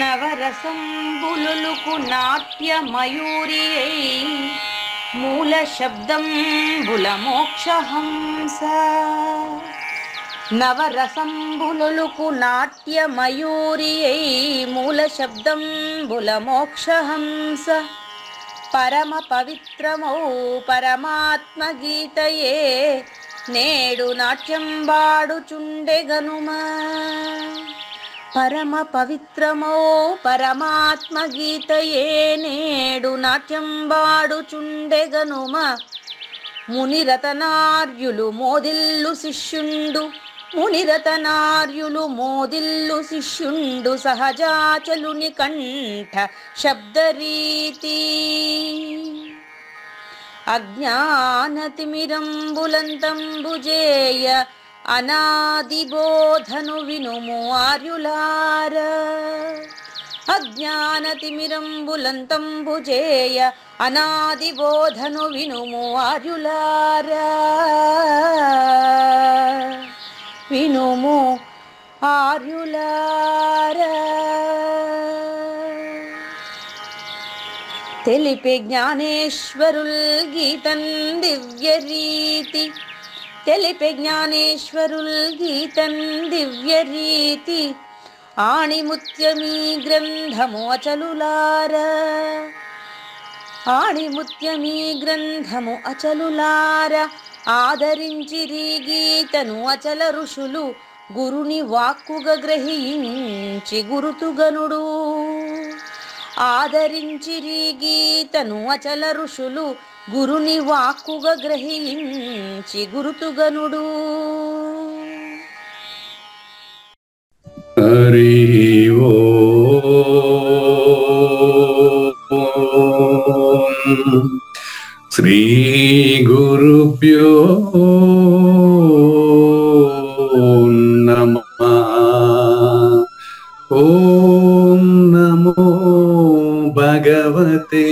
నవరసంబులుకు నాట్య మయూరియై మూల శబ్దంబుల మోక్షహంస. నవరసంబులుకు నాట్య మయూరియై మూల శబ్దంబుల మోక్షహంస. పరమ పవిత్రమౌ పరమాత్మ గీతయే నేడు నాట్యం వాడుచుండెగనుమా. పరమ పవిత్రమో పరమాత్మ గీతయే నేడు నాట్యం వాడుచుండెగనుమ. మునిరతనార్యులు మోదిల్లు శిష్యుండు, మునిరతనార్యులు మోదిల్లు శిష్యుండు సహజాచలుని కంఠ శబ్దరీతి. అజ్ఞానతిమిరంబులంతంబుజేయ అనాది బోధను వినుము ఆర్యులార. అజ్ఞానతిమిరంబులంతంబుజేయ అనాది బోధను వినుము ఆర్యులార. వినుము ఆర్యులార. తెలిపే జ్ఞానేశ్వరుల్ గీతం దివ్య రీతి. తెలిపే జ్ఞానేశ్వరుల్ గీతం దివ్య రీతి. ఆణిముత్యమీ గ్రంథము అచలులార. ఆణిముత్యమీ గ్రంథము అచలులార. ఆదరించిరి గీతను అచల ఋషులు గురుని వాక్కుగా గ్రహించి గురుతుగనుడు. ఆదరించిరి గీతను అచల ఋషులు గురుని వాక్కుగా గ్రహించి గురుతుగనుడు. హరి ఓం శ్రీ గురుభ్యో నమః. ఓం నమో భగవతే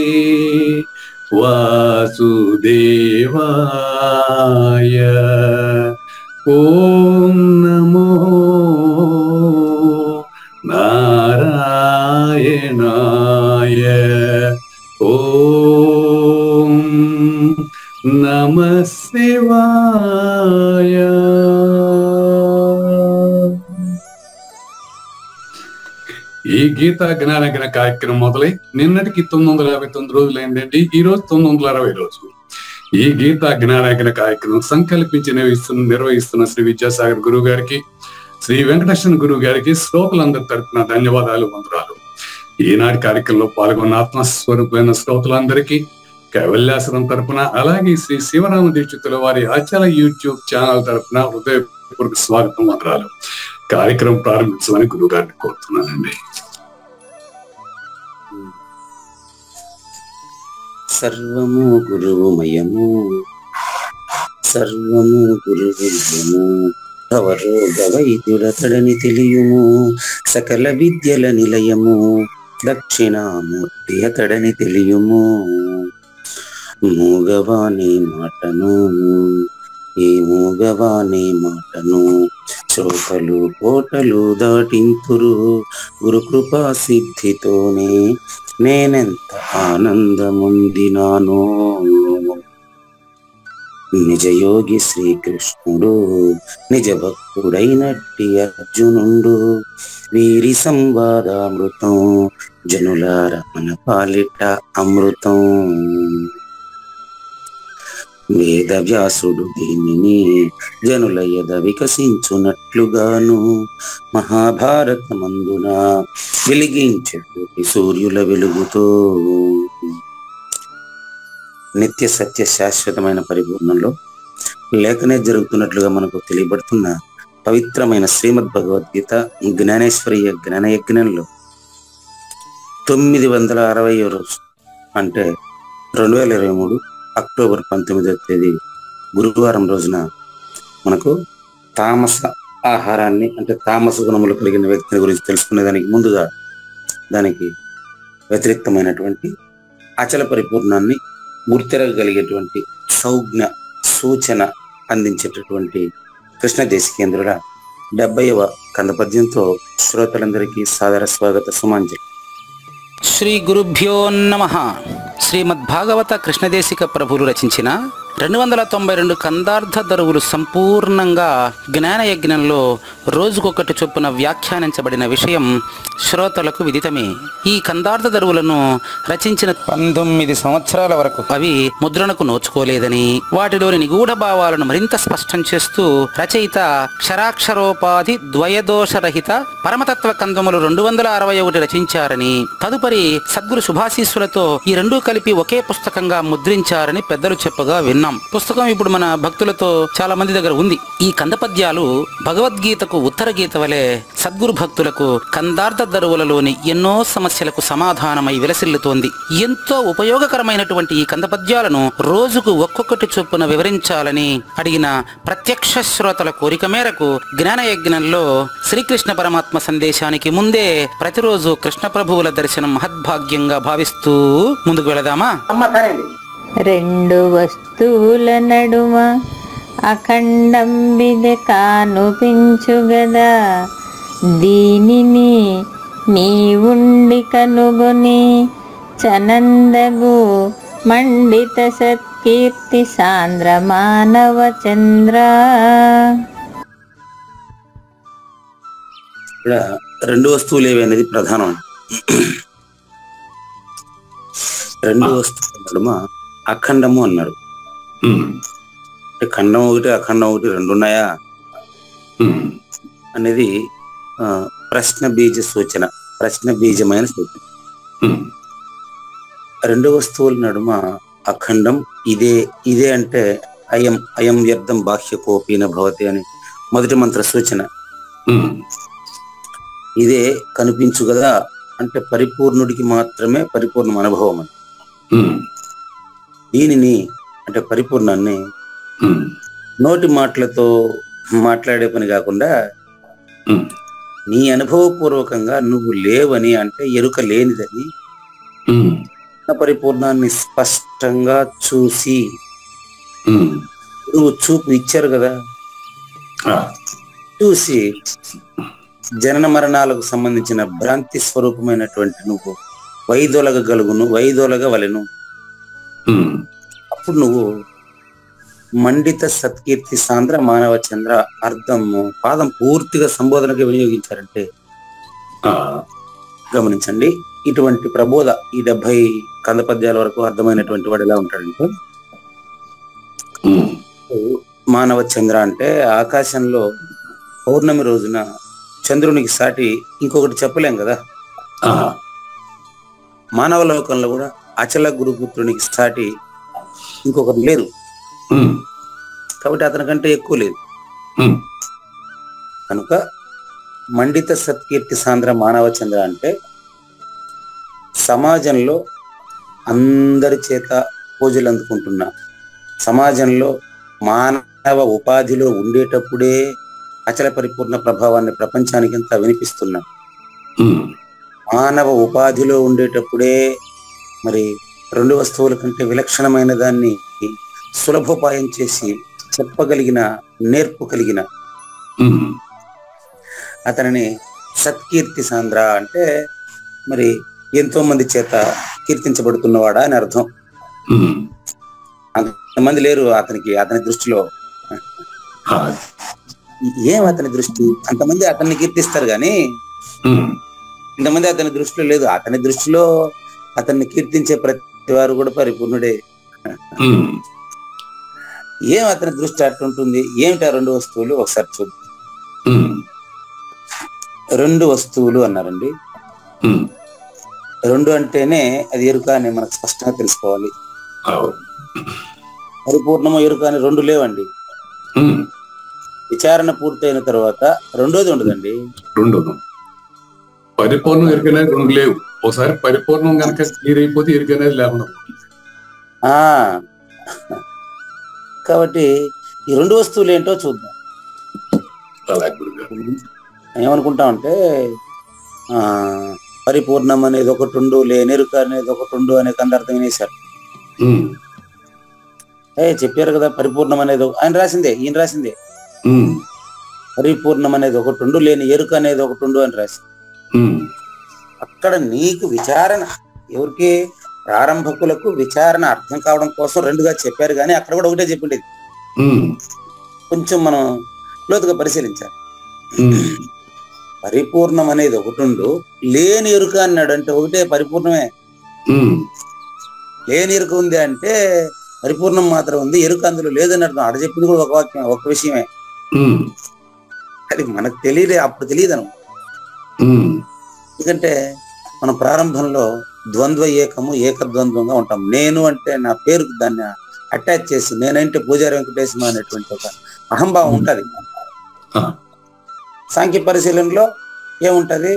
వాసుదేవాయ. ఓం నమో నారాయణాయ. ఓం నమః శివాయ. ఈ గీతా జ్ఞానజ్ఞ కార్యక్రమం మొదలై నిన్నటికి 959 రోజులు అయిందండి. ఈ రోజు 960 రోజులు. ఈ గీతా జ్ఞానజ్ఞ కార్యక్రమం సంకల్పించి నిర్వహిస్తున్న శ్రీ విద్యాసాగర్ గురువు గారికి, శ్రీ వెంకటేశ్వర గురువు గారికి శ్రోతలందరి తరపున ధన్యవాదాలు, వందనాలు. ఈనాటి కార్యక్రమంలో పాల్గొన్న ఆత్మస్వరూపమైన శ్రోతలందరికీ కైవల్యాశ్రమం తరపున, అలాగే శ్రీ శివరామ దీక్షితుల వారి అచల యూట్యూబ్ ఛానల్ తరపున హృదయపూర్వక స్వాగతం, వందనాలు. కార్యక్రమం ప్రారంభించమని గురువు గారిని కోరుతున్నానండి. సర్వము గురువుమయము, సర్వము గురువుమయము. భవరోగ వైద్యుడతడని తెలియుము, సకల విద్యల నిలయము. దక్షిణామూర్తి అతడని తెలియుము. మూగవాణి మాటను, ఈ మూగవాణి మాటను శ్రోతలు కోటలు దాటింతురు. గురుకృపా సిద్ధితోనే నేనెంత ఆనందముందినానో. నిజయోగి శ్రీకృష్ణుడు, నిజ భక్తుడైనట్టి అర్జునుండు. వీరి సంవాదామృతం జనులార మన పాలిట అమృతం. వేద వ్యాసుడు దీనిని జనుల ఎద వికసించునట్లుగాను మహాభారతమందున వెలిగించేటి సూర్యుల వెలుగుతో నిత్య సత్య శాశ్వతమైన పరిపూర్ణంలో లేఖనే జరుగుతున్నట్లుగా మనకు తెలియబడుతున్న పవిత్రమైన శ్రీమద్ భగవద్గీత జ్ఞానేశ్వరీయ జ్ఞానయజ్ఞంలో 960వ రోజు, అంటే 2023 అక్టోబర్ 19వ తేదీ గురువారం రోజున మనకు తామస ఆహారాన్ని, అంటే తామస గుణములు కలిగిన వ్యక్తిని గురించి తెలుసుకునే దానికి ముందుగా దానికి వ్యతిరేక్తమైనటువంటి అచల పరిపూర్ణాన్ని గుర్తిరగలిగేటువంటి సౌజ్ఞ సూచన అందించేటటువంటి కృష్ణ దేశికేంద్రుల 70వ కందపద్యంతో శ్రోతలందరికీ సాదర స్వాగత సుమాంజలి. శ్రీ గురుభ్యో నమః. శ్రీమద్భాగవత కృష్ణదేశిక ప్రభులు రచించిన 292 కందార్థ దరువులు సంపూర్ణంగా జ్ఞానయజ్ఞంలో రోజుకొకటి చొప్పున వ్యాఖ్యానించబడిన విషయం శ్రోతలకు విదితమే. ఈ కందార్థ దరువులను రచించిన 19 సంవత్సరాల వరకు అవి ముద్రణకు నోచుకోలేదని, వాటిలోని నిగూఢ భావాలను మరింత స్పష్టం చేస్తూ రచయిత క్షరాక్షరోపాధి ద్వయదోషరహిత పరమతత్వ కందములు 261 రచించారని, తదుపరి సద్గురు శుభాశీస్సులతో ఈ రెండూ కలిపి ఒకే పుస్తకంగా ముద్రించారని పెద్దలు చెప్పగా విన్నాం. పుస్తకం ఇప్పుడు మన భక్తులతో చాలా మంది దగ్గర ఉంది. ఈ కందపద్యాలు భగవద్గీతకు ఉత్తర గీత వలె సద్గురు భక్తులకు కందార్థ దరువులలోని ఎన్నో సమస్యలకు సమాధానమై విలసిల్లుతోంది. ఎంతో ఉపయోగకరమైనటువంటి ఈ కందపద్యాలను రోజుకు ఒక్కొక్కటి చొప్పున వివరించాలని అడిగిన ప్రత్యక్ష శ్రోతల కోరిక మేరకు జ్ఞానయజ్ఞంలో శ్రీకృష్ణ పరమాత్మ సందేశానికి ముందే ప్రతిరోజు కృష్ణ ప్రభువుల దర్శనం మహద్భాగ్యంగా భావిస్తూ ముందుకు వెళదామా? రెండు వస్తువుల నడుమ అఖండం బిదె కానుపించుగదా, దీనిని నీవుండి కనుగొని చనందగు మండిత సత్కీర్తి సాంద్ర మానవ చంద్ర. ఇక్కడ రెండు వస్తువులు ఏవి అనేది ప్రధానం. రెండు వస్తువుల నడుమ అఖండము అన్నారు. ఖండం ఒకటి అఖండం ఒకటి రెండు ఉన్నాయా అనేది ప్రశ్న బీజ సూచన, ప్రశ్న బీజమైన సూచన. రెండు వస్తువుల నడుమ అఖండం ఇదే ఇదే అంటే అయం అయం వ్యర్థం బాహ్య కోపీన భవతి అని మొదటి మంత్ర సూచన. ఇదే కనిపించు కదా అంటే పరిపూర్ణుడికి మాత్రమే పరిపూర్ణ అనుభవం అని. దీనిని అంటే పరిపూర్ణాన్ని నోటి మాటలతో మాట్లాడే పని కాకుండా నీ అనుభవపూర్వకంగా నువ్వు లేవని అంటే ఎరుక లేనిదని పరిపూర్ణాన్ని స్పష్టంగా చూసి నువ్వు చూపు ఇచ్చారు కదా, చూసి జనన మరణాలకు సంబంధించిన భ్రాంతి స్వరూపమైనటువంటి నువ్వు వైదొలగ వలెను. అప్పుడు నువ్వు మండిత సత్కీర్తి సాంద్ర మానవ చంద్ర అర్థము పాదం పూర్తిగా సంబోధనగా వినియోగించారంటే గమనించండి. ఇటువంటి ప్రబోధ ఈ 70 కందపద్యాల వరకు అర్థమైనటువంటి వాడు ఎలా ఉంటాడంటే, మానవ చంద్ర అంటే ఆకాశంలో పౌర్ణమి రోజున చంద్రునికి సాటి ఇంకొకటి చెప్పలేం కదా. మానవ లోకంలో కూడా అచల గురుపుత్రునికి సాటి ఇంకొకరు లేరు కాబట్టి అతనికంటే ఎక్కువ లేదు. కనుక మండిత సత్కీర్తి సాంద్ర మానవ చంద్ర అంటే సమాజంలో అందరి చేత పూజలు అందుకుంటున్నా, సమాజంలో మానవ ఉపాధిలో ఉండేటప్పుడే అచల పరిపూర్ణ ప్రభావాన్ని ప్రపంచానికి అంతా వినిపిస్తున్నా, మానవ ఉపాధిలో ఉండేటప్పుడే మరి రెండు వస్తువుల కంటే విలక్షణమైన దాన్ని సులభోపాయం చేసి చెప్పగలిగిన నేర్పు కలిగిన అతనిని సత్కీర్తి సాంద్ర అంటే మరి ఎంతో మంది చేత కీర్తించబడుతున్నవాడా అని అర్థం. అంతమంది లేరు అతని దృష్టిలో. ఏం అతని దృష్టి? అంతమంది అతన్ని కీర్తిస్తారు గాని ఇంతమంది అతని దృష్టిలో లేదు. అతని దృష్టిలో అతన్ని కీర్తించే ప్రతి వారు కూడా పరిపూర్ణుడే. ఏం అతని దృష్టి అట్టుంటుంది? ఏమిటా రెండు వస్తువులు? ఒకసారి చూద్దాం. రెండు వస్తువులు అన్నారండి. రెండు అంటేనే అది ఎరుక అని మనకు స్పష్టంగా తెలుసుకోవాలి. పరిపూర్ణము ఎరుక అని రెండు లేవండి. విచారణ పూర్తయిన తర్వాత రెండోది ఉండదండి. రెండోది పరిపూర్ణం ఎరుకనేది రెండు లేవు. ఒకసారి పరిపూర్ణం కనుక క్లియర్ అయిపోతే ఎరుకనేది లేకుండా. కాబట్టి ఈ రెండు వస్తువులు ఏంటో చూద్దాం. ఏమనుకుంటామంటే పరిపూర్ణం అనేది ఒకటి ఉండు, లేనెరుక అనేది ఒకటి ఉండు అనే కందర్థం వినేశారు. చెప్పారు కదా పరిపూర్ణం అనేది ఆయన రాసిందే, ఈయన రాసిందే. పరిపూర్ణం అనేది ఒకటి ఉండు, లేని ఎరుక అనేది ఒకటి ఉండు అని రాసి. అక్కడ నీకు విచారణ, ఎవరికి ప్రారంభకులకు విచారణ అర్థం కావడం కోసం రెండుగా చెప్పారు, కానీ అక్కడ కూడా ఒకటే చెప్పిండేది. కొంచెం మనం లోతుగా పరిశీలించాలి. పరిపూర్ణం అనేది ఒకటి ఉండు, లేని ఎరుక అన్నాడు అంటే ఒకటే పరిపూర్ణమే. లేని ఎరుక ఉంది అంటే పరిపూర్ణం మాత్రం ఉంది, ఎరుక అందులో లేదని అర్థం. ఆడ చెప్పింది కూడా ఒక వాక్యం, ఒక విషయమే. అది మనకు తెలియదే, అప్పుడు తెలియదను. ఎందుకంటే మనం ప్రారంభంలో ద్వంద్వ ఏకము ఏకద్వంద్వంగా ఉంటాం. నేను అంటే నా పేరుకు దాన్ని అటాచ్ చేసి నేనంటే పూజారి వెంకటేశ్వర అనేటువంటి ఒక అహంభావం ఉంటది. సాంఖ్య పరిశీలనలో ఏముంటది,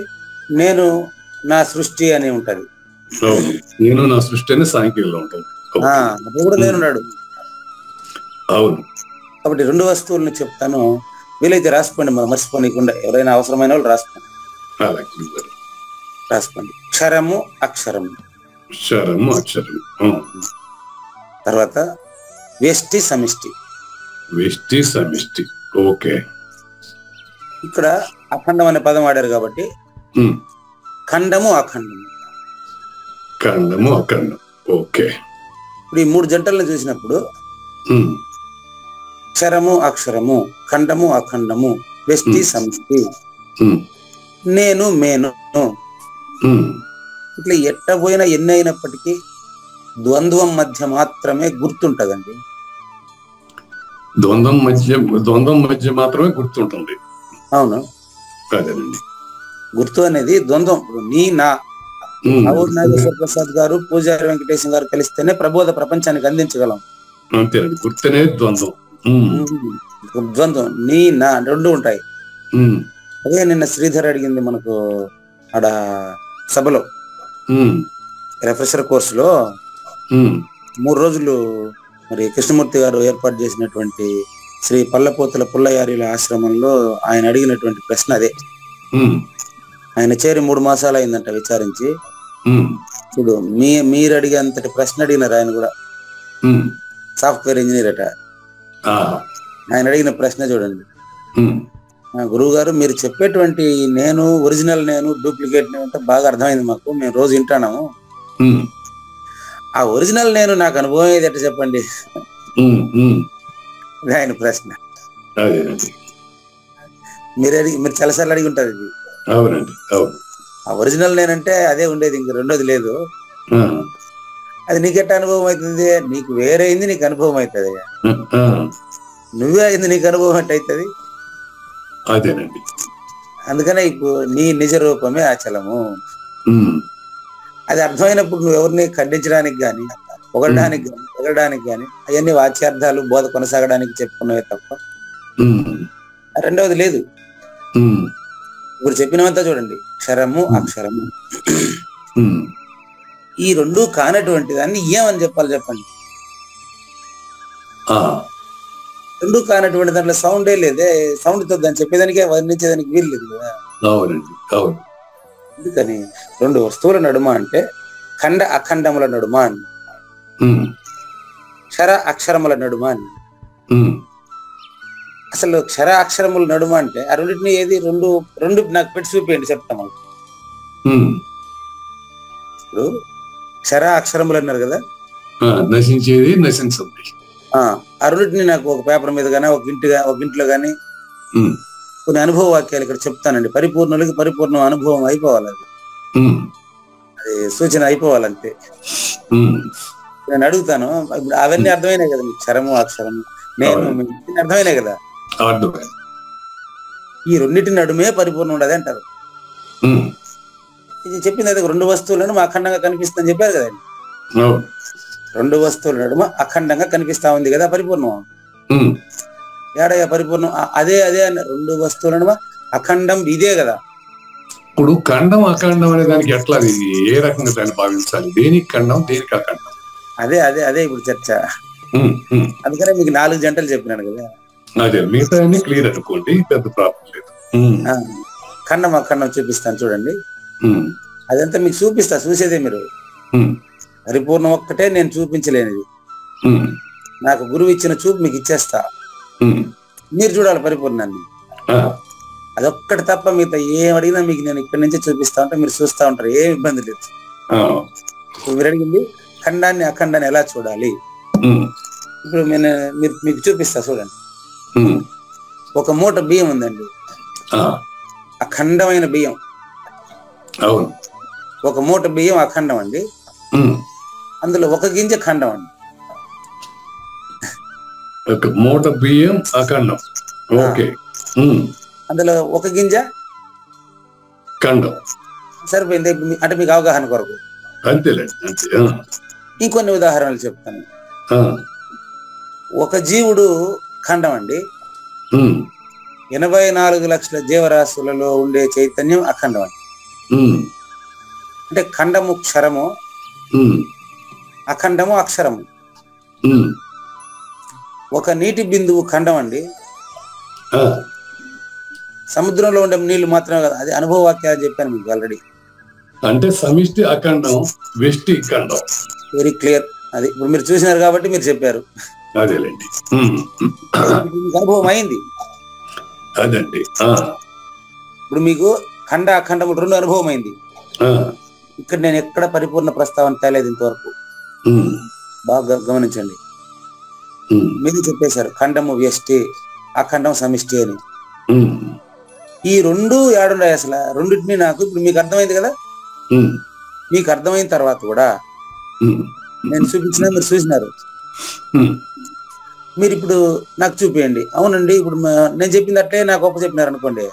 నేను నా సృష్టి అని ఉంటది. నేను నా సృష్టి అని సాంఖ్యంలో ఉంటుంది. అప్పుడు కూడా నేనున్నాడు. కాబట్టి రెండు వస్తువులను చెప్తాను, వీలైతే రాసుకోండి, మనం మర్చిపోనీయకుండా. ఎవరైనా అవసరమైన వాళ్ళు రాసుకోండి. రాసుకోండి. క్షరము అక్షరము. క్షరము అక్షరము. తర్వాత వ్యష్టి సమిష్టి. వ్యష్టి సమిష్టి. ఓకే. ఇక్కడ అఖండం అనే పదం వాడారు కాబట్టి ఖండము అఖండము. ఖండము అఖండం. ఓకే. ఇప్పుడు ఈ మూడు జంటలను చూసినప్పుడు అక్షరము అక్షరము, ఖండము అఖండము, వ్యష్టి సమిష్టి, నేను మేను, ఇట్లా ఎట్టబోయినా ఎన్ని అయినప్పటికీ ద్వంద్వం మధ్య మాత్రమే గుర్తుంటదండి. ద్వంద్వం మధ్య మాత్రమే గుర్తుంటుంది. అవును, అదేనండి. గుర్తు అనేది ద్వంద్వం. నీ నా నాగేశ్వర ప్రసాద్ గారు, పూజారి వెంకటేశ్వర గారు కలిస్తేనే ప్రబోధ ప్రపంచానికి అందించగలం. అంతేనండి, గుర్తు అనేది ద్వంద్వం. ద్వంద్వం నీ నా రెండు ఉంటాయి. అదే నిన్న శ్రీధర్ అడిగింది మనకు ఆడ సభలో, రిఫ్రెషర్ కోర్సులో 3 రోజులు మరి కృష్ణమూర్తి గారు ఏర్పాటు చేసినటువంటి శ్రీ పల్లపోతుల పుల్లయారిల ఆశ్రమంలో ఆయన అడిగినటువంటి ప్రశ్న అదే. ఆయన చేరి 3 మాసాలు అయిందంట విచారించి. చూడు, మీరు అడిగేంతటి ప్రశ్న అడిగినారు ఆయన కూడా. సాఫ్ట్వేర్ ఇంజనీర్ అట. ఆయన అడిగిన ప్రశ్న చూడండి, గురువు గారు మీరు చెప్పేటువంటి నేను ఒరిజినల్ నేను డూప్లికేట్ నేను అంటే బాగా అర్థమైంది మాకు, మేము రోజు వింటాము. ఆ ఒరిజినల్ నేను నాకు అనుభవం ఏది ఎట్లా చెప్పండి ఆయన ప్రశ్న. మీరు చాలాసార్లు అడిగి ఉంటారు ఇది. ఆ ఒరిజినల్ నేనంటే అదే ఉండేది, ఇంక రెండోది లేదు. అది నీకెట్ట అనుభవం అవుతుంది? నీకు వేరే అయింది నీకు అనుభవం అవుతుంది, నువ్వే అయింది నీకు అనుభవం ఎట్ట అవుతుంది? అదేనండి. అందుకనే ఇప్పుడు నీ నిజ రూపమే అచలము. అది అర్థమైనప్పుడు నువ్వు ఎవరిని ఖండించడానికి గాని పొగడడానికి గాని అవన్నీ వాచ్యార్థాలు బోధ కొనసాగడానికి చెప్పుకున్నవే తప్ప రెండవది లేదు. ఇప్పుడు చెప్పినవంతా చూడండి, క్షరము అక్షరము, ఈ రెండు కానటువంటి దాన్ని ఏమని చెప్పాలి చెప్పండి? రెండు కానటువంటి దాంట్లో సౌండే లేదే, సౌండ్ తో దాన్ని చెప్పేదానికే వర్ణించేదానికి వీలు లేదు కదా. అందుకని రెండు వస్తువుల నడుమ అంటే ఖండ అఖండముల నడుమ అని, క్షర అక్షరముల నడుమ అని. అసలు క్షర అక్షరముల నడుమ అంటే ఆ రెండింటిని ఏది రెండు నాకు పెట్టి చూపేయండి చెప్తాము. ఇప్పుడు క్షర అక్షరములు అన్నారు కదా, నశించేది నశించింది. ఆ రెండింటిని నాకు ఒక పేపర్ మీద గానీ ఒక ఇంట్లో గానీ కొన్ని అనుభవ వాక్యాలు ఇక్కడ చెప్తానండి. పరిపూర్ణులకి పరిపూర్ణ అనుభవం అయిపోవాలి, అది సూచన అయిపోవాలంతే. నేను అడుగుతాను, ఇప్పుడు అవన్నీ అర్థమైనాయి కదా మీకు, క్షరము అక్షరము నేను అర్థమైనాయి కదా. ఈ రెండింటి నడుమే పరిపూర్ణం ఉండదు అంటారు. ఇది చెప్పింది అయితే రెండు వస్తువులను అఖండంగా కనిపిస్తుందని చెప్పారు కదండి. రెండు వస్తువుల నడుమ అఖండంగా కనిపిస్తా ఉంది కదా పరిపూర్ణం. ఏడయ్యా పరిపూర్ణం? అదే రెండు వస్తువుల నడుమ అఖండం ఇదే కదా. ఇప్పుడు ఖండం అఖండం అనే దానికి ఎట్లా, ఏ రకంగా దాన్ని భావించాలి? దేనికి ఖండం, దేనికి అఖండం? అదే ఇప్పుడు చర్చ. అందుకనే మీకు 4 జంటలు చెప్పినాను కదా. అదే మిగతా క్లియర్ అనుకోండి, పెద్ద ప్రాబ్లం లేదు. ఖండం అఖండం చూపిస్తాను చూడండి. అదంతా మీకు చూపిస్తా, చూసేదే మీరు. పరిపూర్ణం ఒక్కటే నేను చూపించలేనిది. నాకు గురువు ఇచ్చిన చూపు మీకు ఇచ్చేస్తా, మీరు చూడాలి పరిపూర్ణాన్ని. అదొక్కటి తప్ప మిగతా ఏం అడిగినా మీకు నేను ఇక్కడి నుంచి చూపిస్తా ఉంటా, మీరు చూస్తా ఉంటారు, ఏం ఇబ్బంది లేదు. మీరు అడిగింది ఖండాన్ని అఖండాన్ని ఎలా చూడాలి. ఇప్పుడు మీకు చూపిస్తా చూడండి. ఒక మూట బియ్యం ఉందండి, అఖండమైన బియ్యం. ఒక మూట బియ్యం అఖండం అండి, అందులో ఒక గింజ ఖండం అండి. ఒక మూట బియ్యం అఖండం, ఓకే. అందులో ఒక గింజ ఖండం. సరిపోయింది. అంటే మీకు అవగాహన కొరకు ఇంకొన్ని ఉదాహరణలు చెప్తాను. ఒక జీవుడు ఖండం అండి, 84 లక్షల జీవరాశులలో ఉండే చైతన్యం అఖండం అండి. అంటే ఖండము క్షరము, అఖండము అక్షరము. ఒక నీటి బిందువు ఖండం అండి, సముద్రంలో ఉండే నీళ్లు మాత్రమే కదా. అది అనుభవ వాక్యాలు చెప్పాను మీకు ఆల్రెడీ. అంటే సమిష్టి అఖండం, వెష్టి ఖండం. Very clear. అది ఇప్పుడు మీరు చూసినారు కాబట్టి మీరు చెప్పారు. అదేలేండి, అనుభవం అయింది. అదండి. ఇప్పుడు మీకు ఖండ అఖండము 2 అనుభవం అయింది. ఇక్కడ నేను ఎక్కడ పరిపూర్ణ ప్రస్తావన తేలేదు ఇంతవరకు. బాగా గమనించండి. మీరు చెప్పేశారు ఖండము వ్యష్టి, అఖండం సమిష్టి అని. ఈ 2 ఏడున్నాయి అసలు. రెండింటిని నాకు ఇప్పుడు మీకు అర్థమైంది కదా. మీకు అర్థమైన తర్వాత కూడా నేను చూపించినా మీరు చూసినారు. మీరు ఇప్పుడు నాకు చూపియండి. అవునండి, ఇప్పుడు నేను చెప్పింది అట్లే నాకు ఒప్ప చెప్పినారు అనుకోండి.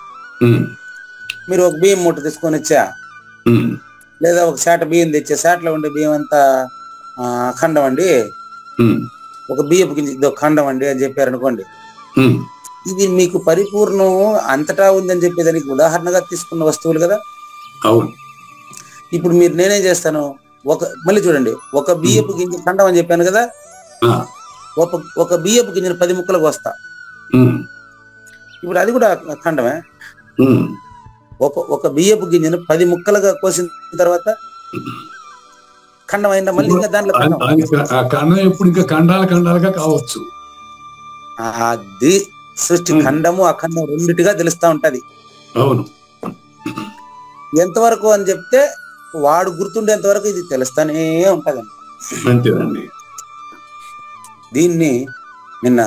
మీరు ఒక బియ్యం మూట తీసుకొని వచ్చా, లేదా ఒక శాట బియ్యం తెచ్చా, శాటలో ఉండే బియ్యం అంతా అఖండం అండి, ఒక బియ్యపు గింజ ఇది ఒక ఖండం అండి అని చెప్పారు అనుకోండి. ఇది మీకు పరిపూర్ణం అంతటా ఉందని చెప్పేదానికి ఉదాహరణగా తీసుకున్న వస్తువులు కదా. అవును. ఇప్పుడు మీరు నేనేం చేస్తాను, మళ్ళీ చూడండి, ఒక బియ్యపు గింజ ఖండం అని చెప్పాను కదా. ఒక బియ్యపు గింజను 10 ముక్కలకు వస్తా. ఇప్పుడు అది కూడా ఖండమే. ఒక బియ్యపు గింజను 10 ముక్కలుగా కోసిన తర్వాత ఖండం అయినా మళ్ళీ ఇంకా దాంట్లో ఖండం ఎప్పుడు ఇంకా ఖండాలుగా కావచ్చు. అది సృష్టి ఖండము అఖండం రెండిటిగా తెలుస్తా ఉంటది. అవును. ఎంతవరకు అని చెప్తే వాడు గుర్తుండేంత వరకు ఇది తెలుస్తానే ఉంటదండి. అంతేనండి. దీన్ని నిన్న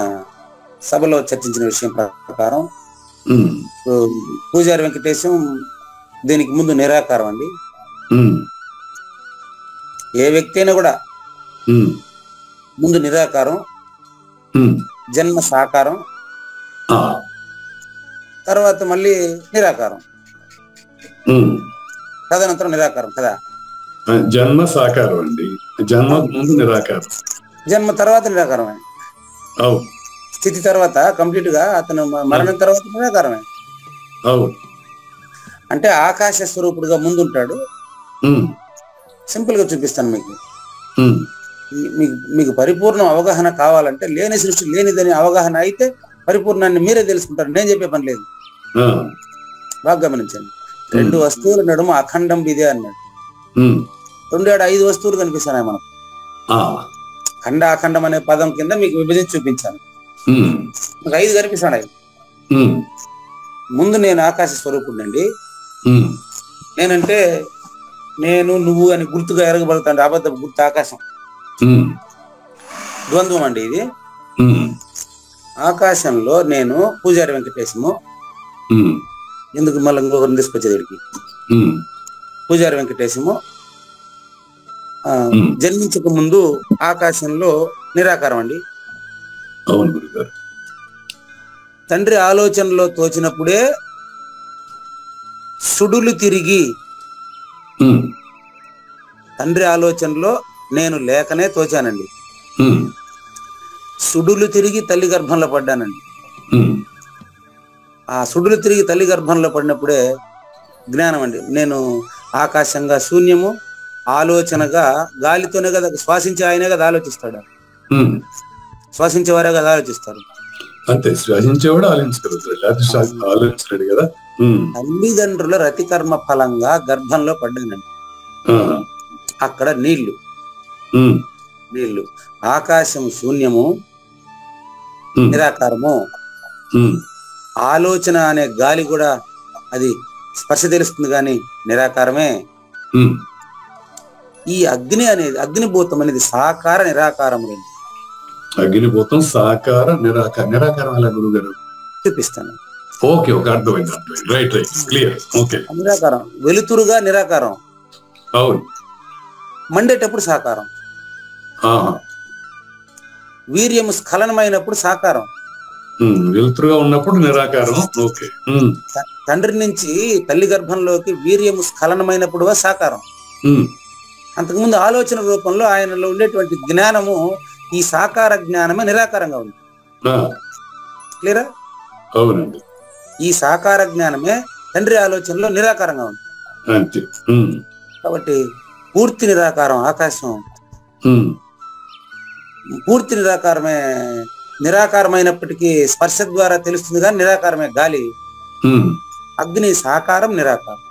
సభలో చర్చించిన విషయం ప్రకారం పూజారి వెంకటేశం దీనికి ముందు నిరాకారం అండి. ఏ వ్యక్తి అయినా కూడా ముందు నిరాకారం, జన్మ సాకారం, తర్వాత మళ్ళీ నిరాకారం, తదనంతరం నిరాకారం కదా. జన్మ సాకారం అండి, జన్మ ముందు నిరాకారం, జన్మ తర్వాత నిరాకారమే, స్థితి తర్వాత కంప్లీట్ గా అతను మరణం తర్వాత నిరాకారమే. అంటే ఆకాశ స్వరూపుడుగా ముందుంటాడు. సింపుల్ గా చూపిస్తాను మీకు. మీకు పరిపూర్ణ అవగాహన కావాలంటే లేని సృష్టి లేనిదని అవగాహన అయితే పరిపూర్ణాన్ని మీరే తెలుసుకుంటారు. నేను చెప్పే పని లేదు. బాగా గమనించండి. 2 వస్తువుల నడుమ అఖండం ఇదే అన్నాడు. 5 వస్తువులు కనిపిస్తున్నాయి మనకు. ఖండ అఖండం అనే పదం కింద మీకు విభజించి చూపించాను. నాకు 5 కనిపిస్తున్నాయి. ముందు నేను ఆకాశ స్వరూపుడండి. నేనంటే నేను నువ్వు అని గుర్తుగా ఎరగబడతాను. అబద్ధ గుర్తు ఆకాశం, ద్వంద్వం అండి ఇది. ఆకాశంలో నేను పూజారి వెంకటేశము. ఎందుకు మళ్ళీ ఇంకొకరిని తీసుకొచ్చేది వీడికి. పూజారి వెంకటేశము జన్మించక ముందు ఆకాశంలో నిరాకారం అండి. తండ్రి ఆలోచనలో తోచినప్పుడే సుడులు తిరిగి, తండ్రి ఆలోచనలో నేను లేకనే తోచానండి. సుడులు తిరిగి తల్లి గర్భంలో పడ్డానండి. ఆ సుడులు తిరిగి తల్లి గర్భంలో పడినప్పుడే జ్ఞానం అండి. నేను ఆకాశంగా శూన్యము, ఆలోచనగా గాలితోనే కదా శ్వాసించే ఆయనే కదా ఆలోచిస్తాడు. శ్వాసించేవారే కదా ఆలోచిస్తారు. అంతే, శ్వాసించేవాడు ఆలోచించలేడు కదా. తల్లిదండ్రుల రతికర్మ ఫలంగా గర్భంలో పడ్డానండి. అక్కడ నీళ్లు, ఆకాశం శూన్యము, నిరాకారము, ఆలోచన అనే గాలి కూడా అది స్పర్శ తెలుస్తుంది కానీ నిరాకారమే. ఈ అగ్ని అనేది అగ్నిభూతం అనేది సాకార నిరాకారము. అగ్నిభూతం సాకార నిరాకారం ఎలా గురువు గారు? చూపిస్తాను. ఓకే, ఓకే, అర్థమైంది. Right, right, clear. ఓకే, నిరాకారం వెలుతురుగా నిరాకారం, అవును. మండేటప్పుడు సాకారం, వీర్యము స్ఖలనమైనప్పుడు సాకారం, వెలుతురుగా ఉన్నప్పుడు నిరాకారం. ఓకే. తండ్రి నుంచి తల్లి గర్భంలోకి వీర్యము స్ఖలనమైనప్పుడు సాకారం. అంతకుముందు ఆలోచన రూపంలో ఆయనలో ఉండేటువంటి జ్ఞానము ఈ సాకార జ్ఞానమే నిరాకారంగా ఉంది. క్లియరా? అవునండి. ఈ సాకార జ్ఞానమే తండ్రి ఆలోచనలో నిరాకారంగా ఉంది. అంతే. కాబట్టి పూర్తి నిరాకారం ఆకాశం, పూర్తి నిరాకారమే. నిరాకారమైనప్పటికీ స్పర్శ ద్వారా తెలుస్తుంది కానీ నిరాకారమే గాలి. అగ్ని సాకారం నిరాకారం,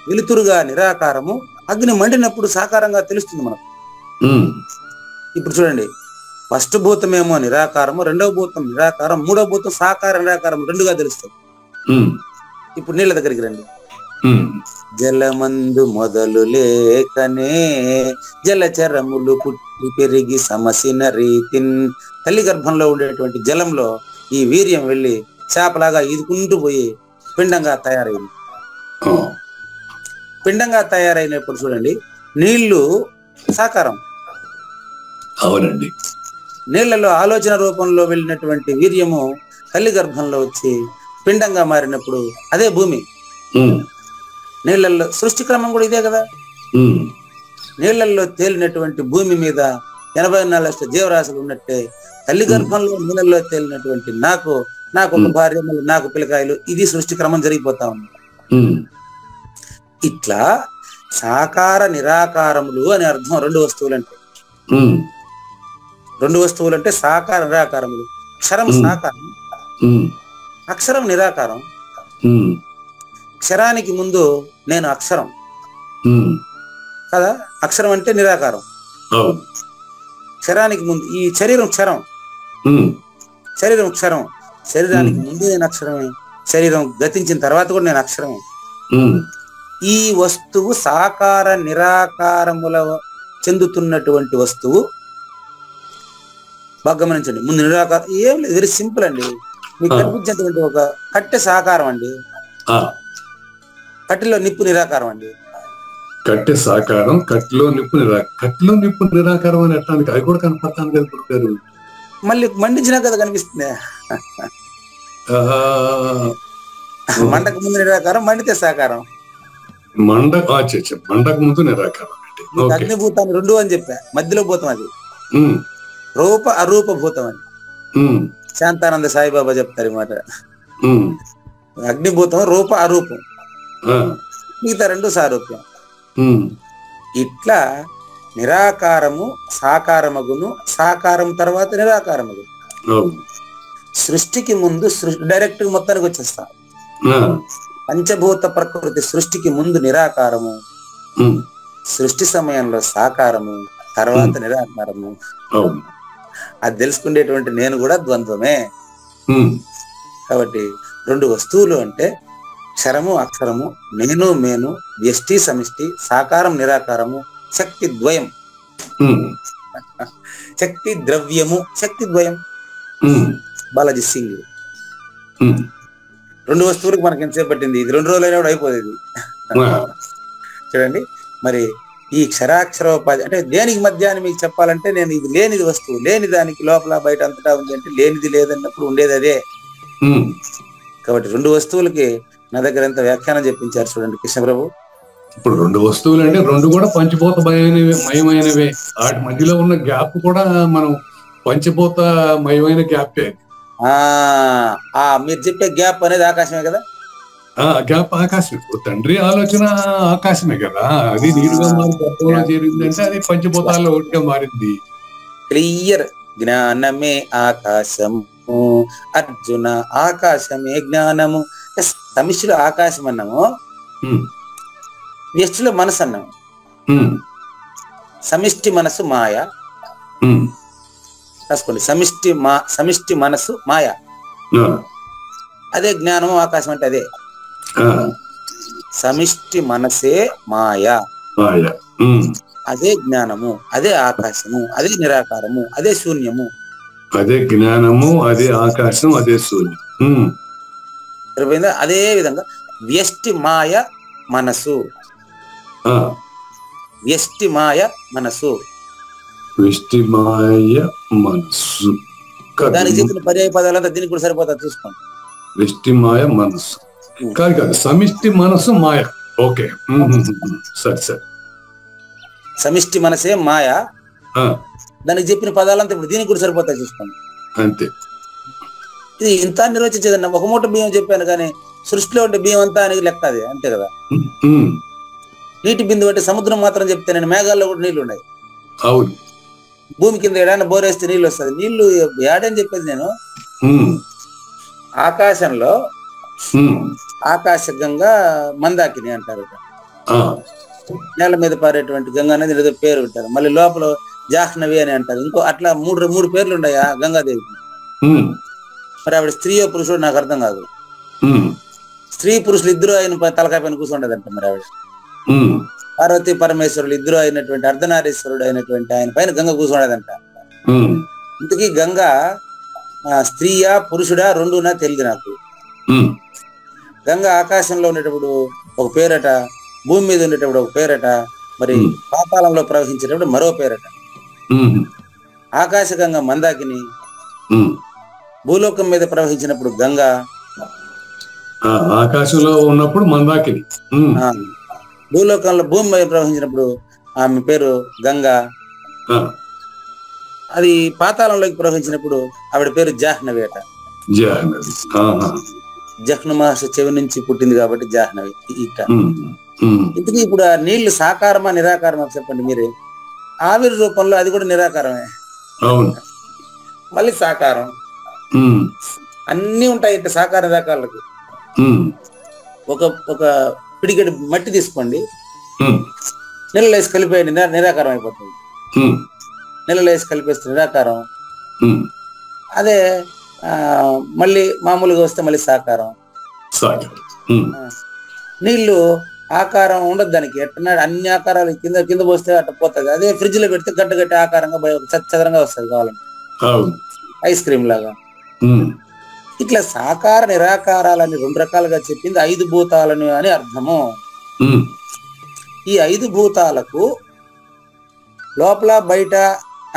వెలుతురుగా నిరాకారము. అగ్ని మండినప్పుడు సాకారంగా తెలుస్తుంది మనకు. ఇప్పుడు చూడండి, ఫస్ట్ భూతమేమో నిరాకారము, రెండవ భూతం నిరాకారం, మూడవ భూతం సాకార నిరాకారం రెండుగా తెలుస్తుంది. ఇప్పుడు నీళ్ళ దగ్గరికి రండి. జలమందు మొదలు లేకనే జలచరములు పుట్టి పెరిగి సమసిన రీతిన్. తల్లి గర్భంలో ఉండేటువంటి జలంలో ఈ వీర్యం వెళ్ళి చేపలాగా ఈదుకుంటూ పోయి పిండంగా తయారైంది. పిండంగా తయారైనప్పుడు చూడండి, నీళ్లు సాకారం. అవునండి. నీళ్లలో ఆలోచన రూపంలో వెళ్ళినటువంటి వీర్యము తల్లి గర్భంలో వచ్చి పిండంగా మారినప్పుడు అదే భూమి. నీళ్లలో సృష్టి క్రమం కూడా ఇదే కదా. నీళ్లలో తేలినటువంటి భూమి మీద 84 లక్షల జీవరాశులు ఉన్నట్టే తల్లి గర్భంలో నీళ్ళల్లో తేలినటువంటి నాకు ఒక భార్య, నాకు పిల్లకాయలు, ఇది సృష్టి క్రమం జరిగిపోతా ఉంది. ఇట్లా సాకార నిరాకారములు అని అర్థం. రెండు వస్తువులు అంటే సాకార నిరాకారములు. క్షరం సాకారం, అక్షరం నిరాకారం. క్షరానికి ముందు నేను అక్షరం కదా, అక్షరం అంటే నిరాకారం. క్షరానికి ముందు ఈ శరీరం క్షరం, శరీరానికి ముందు నేను అక్షరమే, శరీరం గతించిన తర్వాత కూడా నేను అక్షరమే. ఈ వస్తువు సాకార నిరాకారముల చెందుతున్నటువంటి వస్తువు. బాగా గమనించండి. ముందు నిరాకారం ఏం లేదు, వెరీ సింపుల్ అండి. మీకు కనిపించేటువంటి ఒక కట్టె సాకారం అండి, కట్టెలో నిప్పు నిరాకారం అండి. కట్టె సాకారం, కట్టెలో నిప్పు నిరాకారం అని ఎట్టానికి అది కూడా కనపడతాను కదా గురుగారు. మళ్ళీ మండించినా కదా కనిపిస్తుంది. మండకు ముందు నిరాకారం, మండితే సాకారం. మండకు ముందు నిరాకారం. అగ్నిభూతాన్ని రెండు అని చెప్పా, మధ్యలో భూతం అది. రూప అరూప భూతం అని శాంతానంద సాయిబాబా చెప్తారు ఈ మాట. అగ్నిభూతం రూప అరూపం, మిగతా రెండు సారూప్యం. ఇట్లా నిరాకారము సాకారమగును, సాకారం తర్వాత నిరాకారమగును. సృష్టికి ముందు డైరెక్ట్ మొత్తానికి వచ్చేస్తా. పంచభూత ప్రకృతి సృష్టికి ముందు నిరాకారము, సృష్టి సమయంలో సాకారము, తర్వాత నిరాకారము. అది తెలుసుకునేటువంటి నేను కూడా ద్వంద్వమే. కాబట్టి రెండు వస్తువులు అంటే క్షరము అక్షరము, నేను మేను, వ్యష్టి సమిష్టి, సాకారం నిరాకారము, శక్తి ద్వయం, శక్తి ద్రవ్యము, శక్తి ద్వయం. బాలాజీ సింగ్. రెండు వస్తువులకు మనకి ఎంతసేపు పట్టింది? ఇది 2 రోజులైనా కూడా అయిపోతుంది. చూడండి, మరి ఈ క్షరాక్షరోపాధి అంటే దేనికి మధ్య అని మీకు చెప్పాలంటే, నేను ఇది లేనిది వస్తువు, లేని దానికి లోపల బయట అంతటా ఉంది అంటే లేనిది లేదన్నప్పుడు ఉండేది అదే. కాబట్టి రెండు వస్తువులకి నా దగ్గర ఎంత వ్యాఖ్యానం చెప్పించారు చూడండి కృష్ణప్రభు. ఇప్పుడు రెండు వస్తువులు అంటే రెండు కూడా పంచభూత మయమైనవే. వాటి మధ్యలో ఉన్న గ్యాప్ కూడా మనం పంచభూత మయమైన గ్యాపే. మీరు చెప్పే గ్యాప్ అనేది ఆకాశమే కదా. గ్యాప్ ఆకాశం. ఇప్పుడు తండ్రి ఆలోచన ఆకాశమే కదా, అది నీరుగా మారి గర్భంలో చేరిందంటే అది పంచభూతాల్లో ఒకటిగా మారింది. క్లియర్. జ్ఞానమే ఆకాశము అర్జున, ఆకాశమే జ్ఞానము. సమిష్టిలో ఆకాశం అన్నాము, వ్యష్టిలో మనసు అన్నాము. సమిష్టి మనసు మాయ. రాసుకోండి, సమిష్టి మనసు మాయ. అదే జ్ఞానము ఆకాశం అంటే అదే. సమిష్టి మనసే మాయ, అదే జ్ఞానము, అదే ఆకాశము, అదే నిరాకారము, అదే శూన్యము. అదే జ్ఞానము, అదే ఆకాశం, అదే శూన్యం. అదే విధంగా వ్యష్టి మాయ మనసు, వ్యష్టి మాయ మనసు, వ్యష్టి మాయ మనసు. దానికి చెప్పిన పర్యాయ పదాలంతా దీనికి కూడా సరిపోతుంది, చూసుకోండి. వ్యష్టి మాయ మనసు కాదు, సమిష్టి మనసు మాయ. ఓకే, సరే సరే. సమిష్టి మనసే మాయ, దానికి చెప్పిన పదాలంతా ఇప్పుడు దీనికి కూడా సరిపోతాయి, చూసుకోండి. అంతే. ఇది ఇంత నిర్వచించేదన్న ఒక మూట బియ్యం చెప్పాను, కానీ సృష్టిలో ఉంటే బియ్యం అంతా అనేది లెక్క, అది అంతే కదా. నీటి బిందువు అంటే సముద్రం మాత్రం చెప్తే, నేను మేఘాల్లో కూడా నీళ్లు ఉన్నాయి. అవును. భూమి కింద ఏడాన్ని బోరేస్తే నీళ్ళు వస్తుంది. నీళ్లు ఏడని చెప్పేది నేను. ఆకాశంలో ఆకాశ గంగా మందాకిని అంటారు, నేల మీద పారేటువంటి గంగా అనేది ఏదో పేరు పెట్టారు. మళ్ళీ లోపల జాహ్నవి అని అంటారు. ఇంకో అట్లా మూడు పేర్లు ఉన్నాయి ఆ గంగాదేవికి. మరి ఆవిడ స్త్రీయో పురుషుడు నాకు అర్థం కాదు. స్త్రీ పురుషులు ఇద్దరు ఆయన తలకాయ పైన కూర్చుండదంట. మరి ఆవిడ పార్వతీ పరమేశ్వరులు ఇద్దరు అయినటువంటి అర్ధనారీశ్వరుడు అయినటువంటి ఆయన పైన గంగ కూర్చుండదంట. ఇంతకీ గంగ స్త్రీయా పురుషుడా రెండునా తెలియదు నాకు. గంగ ఆకాశంలో ఉండేటప్పుడు ఒక పేరట, భూమి మీద ఉండేటప్పుడు ఒక పేరట, మరి పాతాళంలో ప్రవహించేటప్పుడు మరో పేరట. ఆకాశ గంగ మందాకిని, భూలోకం మీద ప్రవహించినప్పుడు గంగ, ఆకాశంలో ఉన్నప్పుడు మందాకిని, భూలోకంలో భూమి మీద ప్రవహించినప్పుడు ఆమె పేరు గంగ. అది పాతాళంలోకి ప్రవహించినప్పుడు ఆవిడ పేరు జాహ్నవి అట. జహ్ను మహర్షి చెవి నుంచి పుట్టింది కాబట్టి జాహ్నవి. ఇక ఇంతకీ ఇప్పుడు ఆ నీళ్లు సాకారమా నిరాకారమా చెప్పండి మీరే. ఆవిరి రూపంలో అది కూడా నిరాకారమే, మళ్ళీ సాకారం. అన్ని ఉంటాయి ఇట్లా సాకార నిరాకారాలకు. ఒక పిడికెడు మట్టి తీసుకోండి, నీళ్ళలో వేసి కలిపేయండి, నిరాకారం అయిపోతుంది. నీళ్ళలో వేసి కలిపేస్తే నిరాకారం. అదే మళ్ళీ మామూలుగా వస్తే మళ్ళీ సాకారం. నీళ్లు ఆకారం ఉండదు దానికి, ఎట్లా అన్ని ఆకారాలు కింద కింద పోస్తే అట్లా పోతుంది. అదే ఫ్రిడ్జ్ లో పెడితే గడ్డ గట్టి ఆకారంగా చదరంగా వస్తుంది కావాలంటే, ఐస్ క్రీమ్ లాగా. ఇట్లా సాకార నిరాకారాలని రెండు రకాలుగా చెప్పింది. 5 భూతాలను అని అర్థము. ఈ 5 భూతాలకు లోపల బయట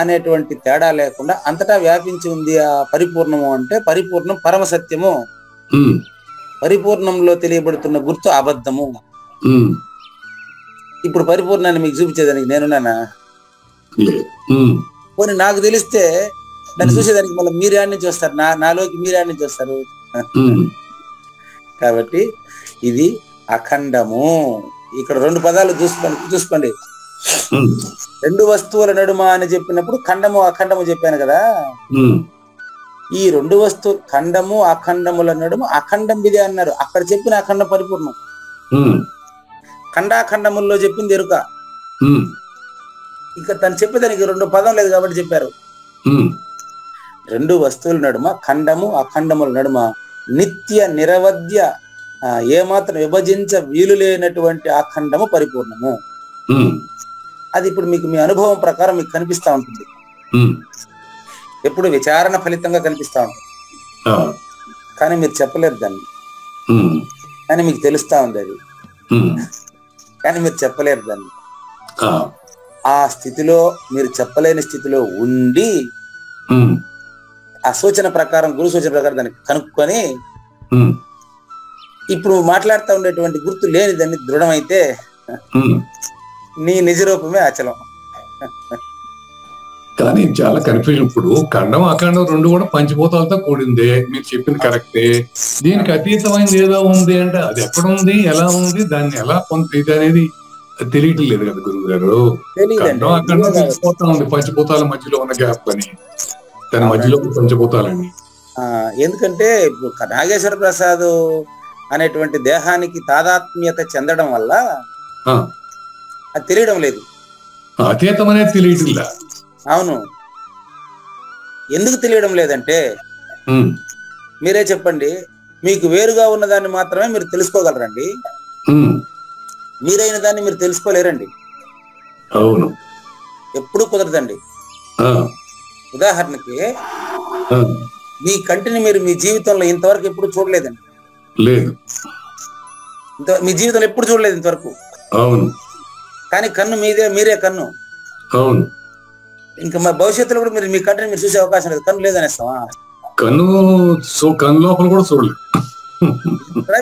అనేటువంటి తేడా లేకుండా అంతటా వ్యాపించి ఉంది ఆ పరిపూర్ణము. అంటే పరిపూర్ణం పరమసత్యము, పరిపూర్ణంలో తెలియబడుతున్న గుర్తు అబద్ధము. ఇప్పుడు పరిపూర్ణాన్ని మీకు చూపించేదానికి నేనున్నానా? పోనీ నాకు తెలిస్తే దాన్ని చూసేదానికి మళ్ళీ మీరు యాడ్ నుంచి వస్తారు, నాలోకి మీరు యాడ్ నుంచి వస్తారు. కాబట్టి ఇది అఖండము. ఇక్కడ 2 పదాలు చూసుకోండి. 2 వస్తువుల నడుమ అని చెప్పినప్పుడు ఖండము అఖండము చెప్పాను కదా. ఈ 2 వస్తువులు ఖండము అఖండముల నడుమ అఖండం ఇదే అన్నారు. అక్కడ చెప్పిన అఖండం పరిపూర్ణం, ఖండాఖండముల్లో చెప్పింది ఎరుక. ఇక్కడ తను చెప్పేదానికి 2 పదం లేదు కాబట్టి చెప్పారు. 2 వస్తువుల నడుమ ఖండము అఖండముల నడుమ నిత్య నిరవధ్య ఏమాత్రం విభజించ వీలు లేనటువంటి ఆ ఖండము పరిపూర్ణము. అది ఇప్పుడు మీకు మీ అనుభవం ప్రకారం మీకు కనిపిస్తా ఉంటుంది. ఎప్పుడు విచారణ ఫలితంగా కనిపిస్తా ఉంటుంది, కానీ మీరు చెప్పలేరు దాన్ని. కానీ మీకు తెలుస్తా ఉంది అది, కానీ మీరు చెప్పలేరు దాన్ని. ఆ స్థితిలో మీరు చెప్పలేని స్థితిలో ఉండి ఆ సూచన ప్రకారం, గురు సూచన ప్రకారం దాన్ని కనుక్కొని ఇప్పుడు మాట్లాడుతూ ఉండేటువంటి గుర్తు లేని దాన్ని దృఢమైతే నీ నిజ రూపమే అచలం. కానీ చాలా కన్ఫ్యూజన్. ఇప్పుడు ఖండం అఖండం 2 కూడా పంచభూతాలతో కూడిందే, మీరు చెప్పింది కరెక్టే. దీనికి అతీతమైనది ఏదో ఉంది అంటే అది ఎక్కడ ఉంది, ఎలా ఉంది, దాన్ని ఎలా ఇది అనేది తెలియట్లేదు కదా గురువు గారు. ఖండం అఖండం తెలిసిపోతా ఉంది పంచభూతాల మధ్యలో ఉన్న గ్యాప్ అని, దాని మధ్యలో పంచభూతాలని. ఎందుకంటే ఇప్పుడు నాగేశ్వర ప్రసాద్ అనేటువంటి దేహానికి తాదాత్మ్యత చెందడం వల్ల అది తెలియడం లేదు, అతీతం అనేది తెలియట్లా. అవును. ఎందుకు తెలియడం లేదంటే మీరే చెప్పండి, మీకు వేరుగా ఉన్న దాన్ని మాత్రమే మీరు తెలుసుకోగలరండి, మీరైన దాన్ని మీరు తెలుసుకోలేరండి. అవును, ఎప్పుడు కుదరదండి. ఉదాహరణకి మీ కంటిని మీరు మీ జీవితంలో ఇంతవరకు ఎప్పుడు చూడలేదండి. లేదు, మీ జీవితంలో ఎప్పుడు చూడలేదు ఇంతవరకు. అవును. కానీ కన్ను మీరే కన్ను. అవును. ఇంకా మా భవిష్యత్తులో కూడా మీరు మీ కంటిని మీరు చూసే అవకాశం లేదు. కన్ను లేదనేస్తావా? కన్ను లోపల కూడా చూడలేదు.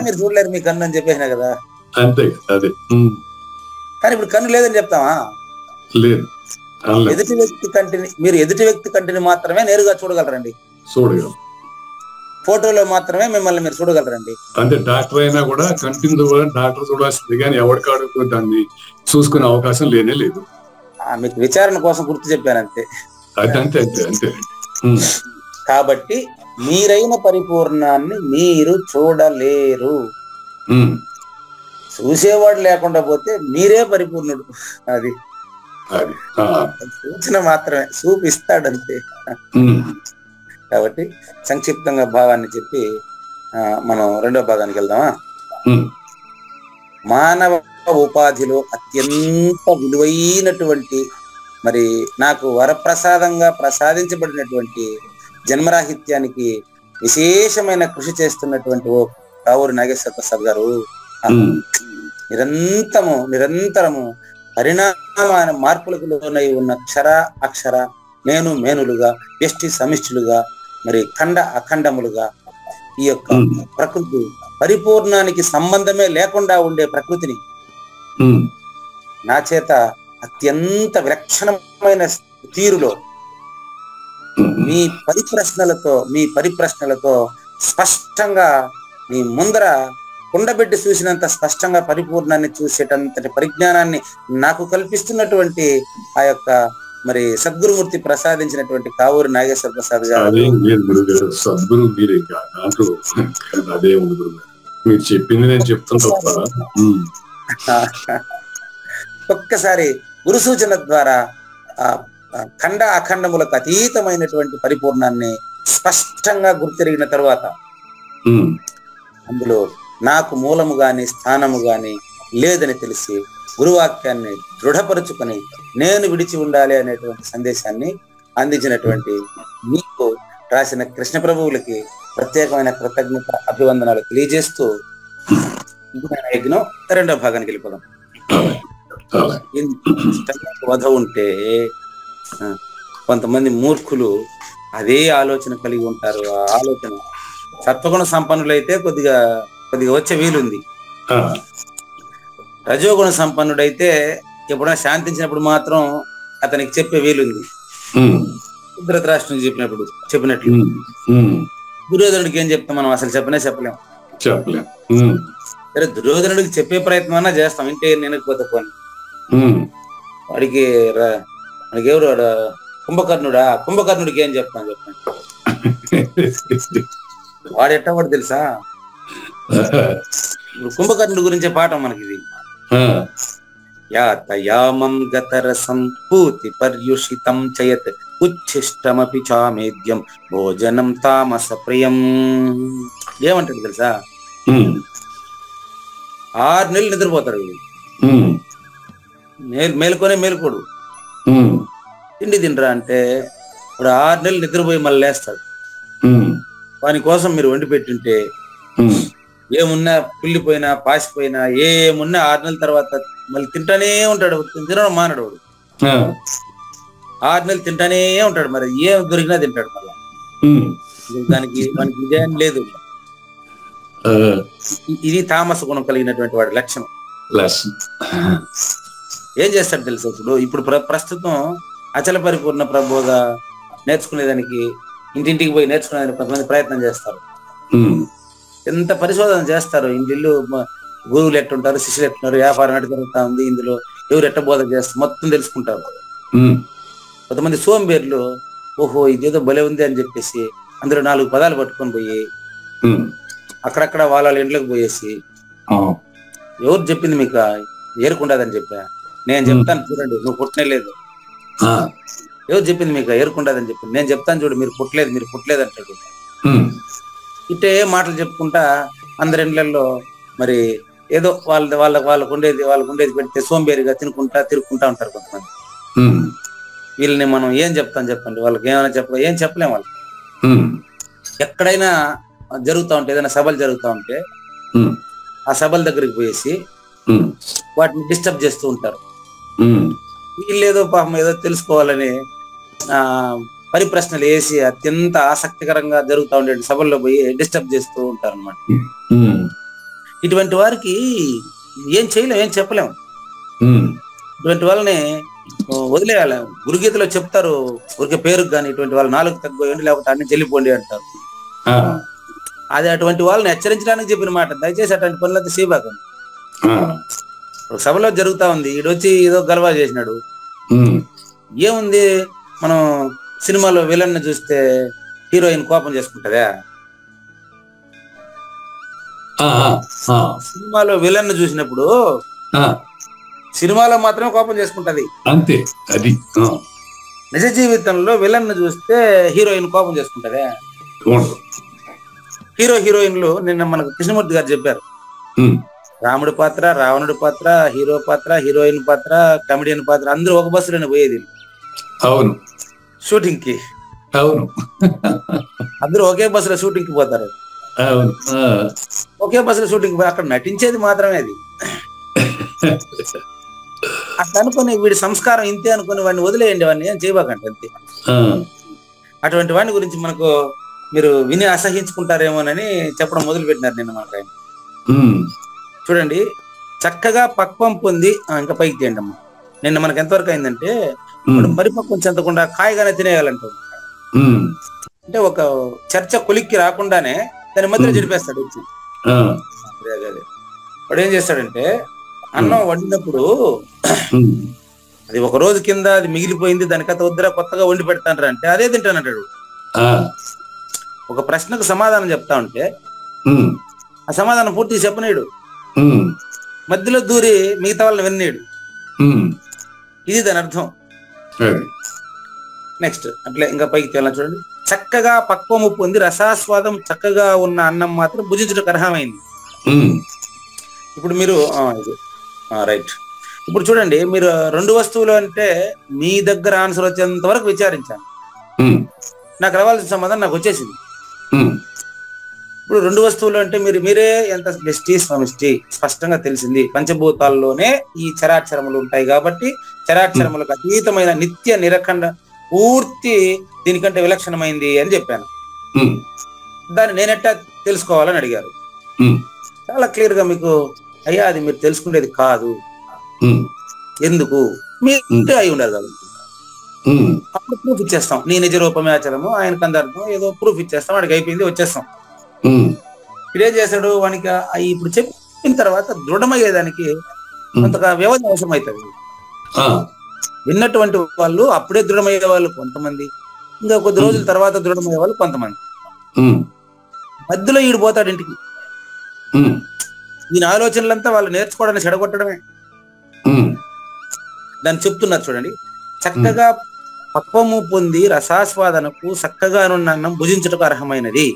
మీరు చూడలేరు మీ కన్ను అని చెప్పేసినా కదా, అంతే. అదే. కానీ ఇప్పుడు కన్ను లేదని చెప్తావా? లేదు. ఎదుటి వ్యక్తి కంటిని మాత్రమే నేరుగా చూడగలరండి. చూడగలరు. ఫోటోలో మాత్రమే మిమ్మల్ని మీరు చూడగలరండి. అంటే డాక్టర్ అయినా కూడా కంటిని కూడా డాక్టర్ చూడాల్సింది, కానీ ఎవరికాడు దాన్ని చూసుకునే అవకాశం లేనే లేదు. మీకు విచారణ కోసం గుర్తు చెప్పాను అంతే. అంతే. కాబట్టి మీరైన పరిపూర్ణాన్ని మీరు చూడలేరు. చూసేవాడు లేకుండా పోతే మీరే పరిపూర్ణుడు. అది సూచన మాత్రమే, చూపిస్తాడంతే. కాబట్టి సంక్షిప్తంగా భావాన్ని చెప్పి మనం రెండో భాగానికి వెళ్దామా? మానవ ఉపాధిలో అత్యంత విలువైనటువంటి, మరి నాకు వరప్రసాదంగా ప్రసాదించబడినటువంటి జన్మరాహిత్యానికి విశేషమైన కృషి చేస్తున్నటువంటి ఓ కావూరి నాగేశ్వర ప్రసాద్ గారు నిరంతరము పరిణామాన మార్పులకు లోనై ఉన్న అక్షర నేను మేనులుగా, వ్యష్టి సమిష్టిలుగా, మరి ఖండ అఖండములుగా ఈ యొక్క ప్రకృతి పరిపూర్ణానికి సంబంధమే లేకుండా ఉండే ప్రకృతిని నా చేత అత్యంత విలక్షణమైన తీరులో మీ పరిప్రశ్నలతో స్పష్టంగా మీ ముందర కుండబెట్టి చూసినంత స్పష్టంగా పరిపూర్ణాన్ని చూసేటంతటి పరిజ్ఞానాన్ని నాకు కల్పిస్తున్నటువంటి ఆ యొక్క మరి సద్గురుమూర్తి ప్రసాదించినటువంటి కావూరి నాగేశ్వర ప్రసాద్ గారు. సద్గురు మీరే కాదు, అదే మీరు చెప్పింది నేను చెప్తున్నా. ఒక్కసారి గురు సూచన ద్వారా ఖండ అఖండములకు అతీతమైనటువంటి పరిపూర్ణాన్ని స్పష్టంగా గుర్తెరిగిన తర్వాత అందులో నాకు మూలము గాని స్థానము గాని లేదని తెలిసి గురువాక్యాన్ని దృఢపరుచుకొని నేను విడిచి ఉండాలి అనేటువంటి సందేశాన్ని అందించినటువంటి మీకు రాసిన కృష్ణ ప్రభువులకి ప్రత్యేకమైన కృతజ్ఞత అభివందనాలు తెలియజేస్తూ యజ్ఞం రెండో భాగానికి వెళ్ళిపోదాం. వధ ఉంటే కొంతమంది మూర్ఖులు అదే ఆలోచన కలిగి ఉంటారు. ఆ ఆలోచన సత్వగుణ సంపన్నులైతే కొద్దిగా వచ్చే వీలుంది. రజోగుణ సంపన్నుడైతే ఎప్పుడైనా శాంతించినప్పుడు మాత్రం అతనికి చెప్పే వీలుంది. ధృతరాష్ట్రునికి చెప్పినట్లు దుర్యోధనుడికి ఏం చెప్తాం మనం? అసలు చెప్పలేం. సరే, దుర్యోధనుడికి చెప్పే ప్రయత్నం అన్నా చేస్తాం, ఇంటే నేనకపోతే పోని. వాడికి ఎవరు కుంభకర్ణుడికి ఏం చెప్తాను చెప్పండి? వాడు ఎట్టవాడు తెలుసా? కుంభకర్ణుడి గురించే పాఠం మనకి ఇది. యాతయామం గతరసం పూతి పర్యుషితం చయత్ ఉచ్ఛిష్టమపి చామేద్యం భోజనం తామస ప్రియం. ఏమంటాడు తెలుసా? 6 నెలలు నిద్రపోతాడు వీళ్ళు, మేలుకోడు. తిండి తినరా అంటే ఇప్పుడు 6 నెలలు నిద్రపోయి మళ్ళీ లేస్తాడు. వాని కోసం మీరు వండి పెట్టుంటే ఏమున్నా పుల్లిపోయినా పాసిపోయినా ఏమున్నా 6 నెలల తర్వాత మళ్ళీ తింటానే ఉంటాడు. తినడం మానడు వాడు. 6 నెలలు తింటానే ఉంటాడు. మరి ఏం దొరికినా తింటాడు మళ్ళా. దానికి మనకి విజయం లేదు. ఇది తామస గుణం కలిగినటువంటి వాడి లక్షణం. ఏం చేస్తాడు తెలుసు? ఇప్పుడు ప్రస్తుతం అచల పరిపూర్ణ ప్రబోధ నేర్చుకునేదానికి ఇంటింటికి పోయి నేర్చుకునేదానికి కొంతమంది ప్రయత్నం చేస్తారు. ఎంత పరిశోధన చేస్తారు. ఇంటిల్లు గురువులు ఎట్టుంటారు, శిష్యులు ఎట్టుంటారు, వ్యాపారం ఎట్టు జరుగుతా ఉంది, ఇందులో ఎవరు ఎట్ట బోధ చేస్తారు మొత్తం తెలుసుకుంటారు. కొంతమంది సోంబేర్లు ఓహో ఇదేదో భలే ఉంది అని చెప్పేసి అందులో 4 పదాలు పట్టుకొని పోయి అక్కడక్కడ వాళ్ళ ఇంట్లోకి పోయేసి ఎవరు చెప్పింది మీకు ఏరుకుండదని చెప్పా, నేను చెప్తాను చూడండి, నువ్వు పుట్టనే లేదు. ఎవరు చెప్పింది మీకు ఏరుకుండదని చెప్పింది, నేను చెప్తాను చూడు, మీరు పుట్టలేదు అంటాడు. ఇట్టే మాటలు చెప్పుకుంటా అందరి ఇండ్లలో మరి ఏదో వాళ్ళకు ఉండేది పెడితే సోంబేరిగా తిరుక్కుంటా ఉంటారు కొంతమంది. వీళ్ళని మనం ఏం చెప్తాం చెప్పండి? వాళ్ళకి ఏమైనా ఏం చెప్పలేం. వాళ్ళు ఎక్కడైనా జరుగుతా ఉంటే, ఏదైనా సభలు జరుగుతా ఉంటే ఆ సభల దగ్గరికి పోయేసి వాటిని డిస్టర్బ్ చేస్తూ ఉంటారు. వీళ్ళేదో పాపం ఏదో తెలుసుకోవాలని పరిప్రశ్నలు వేసి అత్యంత ఆసక్తికరంగా జరుగుతూ ఉండే సభల్లో పోయి డిస్టర్బ్ చేస్తూ ఉంటారు అన్నమాట. ఇటువంటి వారికి ఏం చేయలేం, ఏం చెప్పలేము. ఇటువంటి వాళ్ళని వదిలేయాలి. గురుగీతలో చెప్తారు, ఊరికే పేరుకు కానీ ఇటువంటి వాళ్ళు 4 తగ్గిపోయండి, లేకపోతే అన్ని చెల్లిపోండి అంటారు. అది అటువంటి వాళ్ళని హెచ్చరించడానికి చెప్పిన మాట. దయచేసి అటువంటి పనులతో చేయబాకండి. సభలో జరుగుతా ఉంది, ఈడొచ్చి ఏదో గలవా చేసినాడు. ఏముంది, మనం సినిమాలో విలన్ చూస్తే హీరోయిన్ కోపం చేసుకుంటదా? సినిమాలో విలన్ చూసినప్పుడు సినిమాలో మాత్రమే కోపం చేసుకుంటది, అంతే. అది నిజ జీవితంలో విలన్ చూస్తే హీరోయిన్ కోపం చేసుకుంటదా? హీరోయిన్లు నిన్న మనకు కృష్ణమూర్తి గారు చెప్పారు. రాముడి పాత్ర, రావణుడి పాత్ర, హీరో పాత్ర, హీరోయిన్ పాత్ర, కమెడియన్ పాత్ర అందరూ ఒక బస్సులోనే పోయేది. అవును, షూటింగ్ కి. అవును, అందరూ ఒకే బస్సులో షూటింగ్ కి పోతారు. అవును, ఒకే బస్సులో షూటింగ్ పోయి అక్కడ నటించేది మాత్రమే అది. అట్లా అనుకుని వీడి సంస్కారం ఇంతే అనుకుని వాడిని వదిలేయండి, వాడిని ఏం చేయబాకండి, అంతే. అటువంటి వాడిని గురించి మనకు మీరు విని అసహించుకుంటారేమోనని చెప్పడం మొదలు పెట్టినారు నిన్న మనకు ఆయన. చూడండి, చక్కగా పక్వం పొంది ఇంకా పైకి తీయండి అమ్మా. నిన్న మనకు ఎంతవరకు అయిందంటే పరిపక్వం చెందకుండా కాయగానే తినేయాలంట. అంటే ఒక చర్చ కొలిక్కి రాకుండానే దాని మధ్యలో జరిపేస్తాడు వచ్చి. వాడు ఏం చేస్తాడంటే, అన్నం వండినప్పుడు అది ఒక రోజు కింద అది మిగిలిపోయింది, దానికైతే వద్దురా కొత్తగా వండి పెడతాను అంటే అదే తింటానంటాడు. ఒక ప్రశ్నకు సమాధానం చెప్తా ఉంటే ఆ సమాధానం పూర్తిగా చెప్పనేడు, మధ్యలో దూరి మిగతా వాళ్ళని విన్నాడు. ఇది దాని అర్థం. నెక్స్ట్ అట్లా ఇంకా పైకి తేలా. చూడండి, చక్కగా పక్వము పొంది రసాస్వాదం చక్కగా ఉన్న అన్నం మాత్రం భుజించడానికి అర్హమైంది. ఇప్పుడు మీరు రైట్. ఇప్పుడు చూడండి, మీరు 2 వస్తువులు అంటే మీ దగ్గర ఆన్సర్ వచ్చేంత వరకు విచారించాను. నాకు రావాల్సిన సమాధానం నాకు వచ్చేసింది. ఇప్పుడు 2 వస్తువులు అంటే మీరే ఎంత సమిష్టి స్పష్టంగా తెలిసింది. పంచభూతాల్లోనే ఈ చరాక్షరములు ఉంటాయి కాబట్టి చరాక్షరములకు అతీతమైన నిత్య నిరఖండ పూర్తి దీనికంటే విలక్షణమైంది అని చెప్పాను. దాన్ని నేనెట్టా తెలుసుకోవాలని అడిగారు. చాలా క్లియర్ గా మీకు, అయ్యా అది మీరు తెలుసుకునేది కాదు, ఎందుకు మీరు అయి ఉండాలి కాబట్టి అప్పుడు ప్రూఫ్ ఇచ్చేస్తాం. నీ నిజ రూపమే ఆచరము, ఆయనకు అందర్థం ఏదో ప్రూఫ్ ఇచ్చేస్తాం, వాడికి అయిపోయింది, వచ్చేస్తాం. ఇదేం చేశాడు, వానికి ఇప్పుడు చెప్పిన తర్వాత దృఢమయ్యేదానికి కొంతగా వ్యవధి అవసరం అవుతుంది. విన్నటువంటి వాళ్ళు అప్పుడే దృఢమయ్యే వాళ్ళు కొంతమంది, ఇంకా కొద్ది రోజుల తర్వాత దృఢమయ్యే వాళ్ళు కొంతమంది. మధ్యలో ఈడు పోతాడు ఇంటికి. ఈయన ఆలోచనలంతా వాళ్ళు నేర్చుకోవడానికి చెడగొట్టడమే. దాన్ని చెప్తున్నారు చూడండి, చక్కగా పక్వము పొంది రసాస్వాదనకు చక్కగా ఉన్న అన్నం భుజించుటకు అర్హమైనది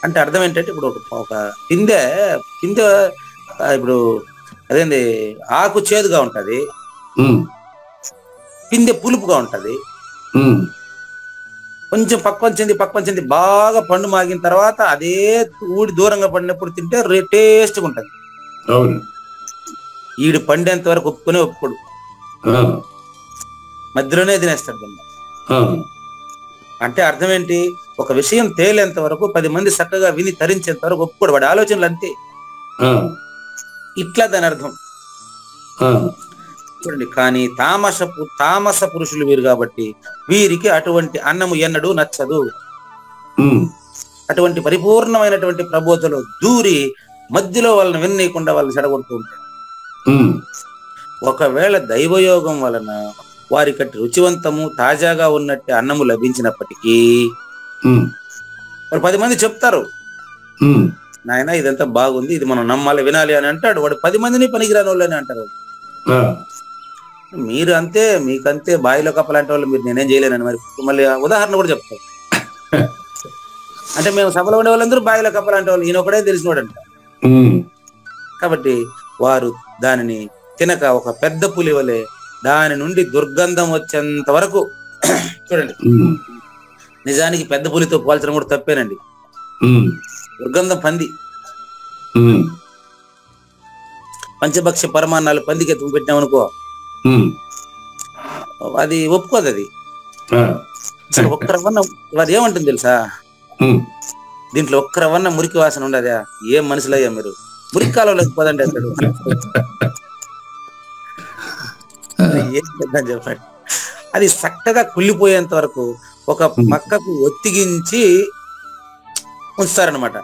అంటే అర్థం ఏంటంటే, ఇప్పుడు ఒక పిందె ఇప్పుడు అదేంది ఆకు చేదుగా ఉంటది, పిందె పులుపుగా ఉంటది. కొంచెం పక్వం చెంది బాగా పండు మాగిన తర్వాత అదే ఊడి దూరంగా పడినప్పుడు తింటే టేస్ట్గా ఉంటది. ఈడు పండేంత వరకు ఒప్పుకోడు, మధ్యలోనే తినేస్తాడు దాన్ని. అంటే అర్థం ఏంటి, ఒక విషయం తేలేంత వరకు 10 మంది చక్కగా విని తరించేంత వరకు ఒప్పుకోడు, వాడి ఆలోచనలు అంతే. ఇట్లా దాని అర్థం చూడండి. కానీ తామస పురుషులు వీరు కాబట్టి వీరికి అటువంటి అన్నము ఎన్నడూ నచ్చదు. అటువంటి పరిపూర్ణమైనటువంటి ప్రబోధలో దూరి మధ్యలో వాళ్ళని విననీయకుండా వాళ్ళని చెడగొడుతూ ఉంటాడు. ఒకవేళ దైవయోగం వలన వారికి రుచివంతము తాజాగా ఉన్నట్టు అన్నము లభించినప్పటికీ వారు 10 మంది చెప్తారు, నాయన ఇదంతా బాగుంది, ఇది మనం నమ్మాలి వినాలి అని అంటాడు. వాడు 10 మందిని పనికిరాని వాళ్ళని అంటారు. మీరు అంతే, మీకంతే బాయిలో కప్పలాంటి వాళ్ళు, మీరు నేనేం చేయలేనని. మరి మళ్ళీ ఉదాహరణ కూడా చెప్తారు. అంటే మేము సభలో ఉండే వాళ్ళందరూ బావిలో కప్పలు అంటే వాళ్ళు, ఈయన ఒకడే తెలిసినోడంట. కాబట్టి వారు దానిని తినక ఒక పెద్ద పులి వలె దాని నుండి దుర్గంధం వచ్చేంత వరకు చూడండి. నిజానికి పెద్ద పులితో పోల్చడం కూడా తప్పేనండి. దుర్గంధం పంది, పంచభక్ష పరమాన్నాలు పందికి ఎత్తుకు పెట్టామనుకో అది ఒప్పుకోదు. అది ఒక్క రవ్వన్న వారు ఏమంటుంది తెలుసా, దీంట్లో ఒక్క రవ్వన్న మురికి వాసన ఉండదా? ఏం మనుషులయ్యా మీరు, మురికి కాలంలోకి పోదండి అసలు. ఏం చేద్దాం చెప్పండి. అది చక్కగా కుళ్ళిపోయేంత వరకు ఒక పక్కకు ఒత్తిగించి ఉంచుతారనమాట.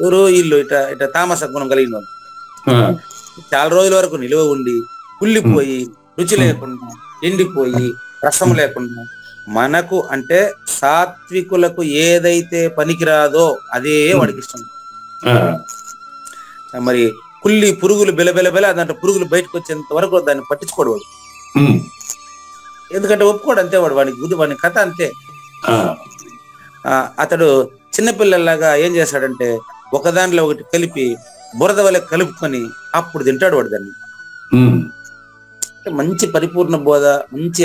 ఎవరు ఇల్లు ఇట ఇట తామస గుణం కలిగిన వాళ్ళు చాలా రోజుల వరకు నిలువ ఉండి కుళ్ళిపోయి రుచి లేకుండా ఎండిపోయి రసం లేకుండా, మనకు అంటే సాత్వికులకు ఏదైతే పనికిరాదో అదే వాడికి ఇష్టం. మరి కుళ్ళి పురుగులు బెలబెలబెల దాంట్లో పురుగులు బయటకు వచ్చేంత వరకు దాన్ని పట్టించుకోడు వాడు. ఎందుకంటే ఒప్పుకోడు అంతే, వాడి కథ అంతే. అతడు చిన్నపిల్లల్లాగా ఏం చేస్తాడంటే ఒకదానిలో ఒకటి కలిపి బురద వల్ల కలుపుకొని అప్పుడు తింటాడు వాడు దాన్ని. మంచి పరిపూర్ణ బోధ, మంచి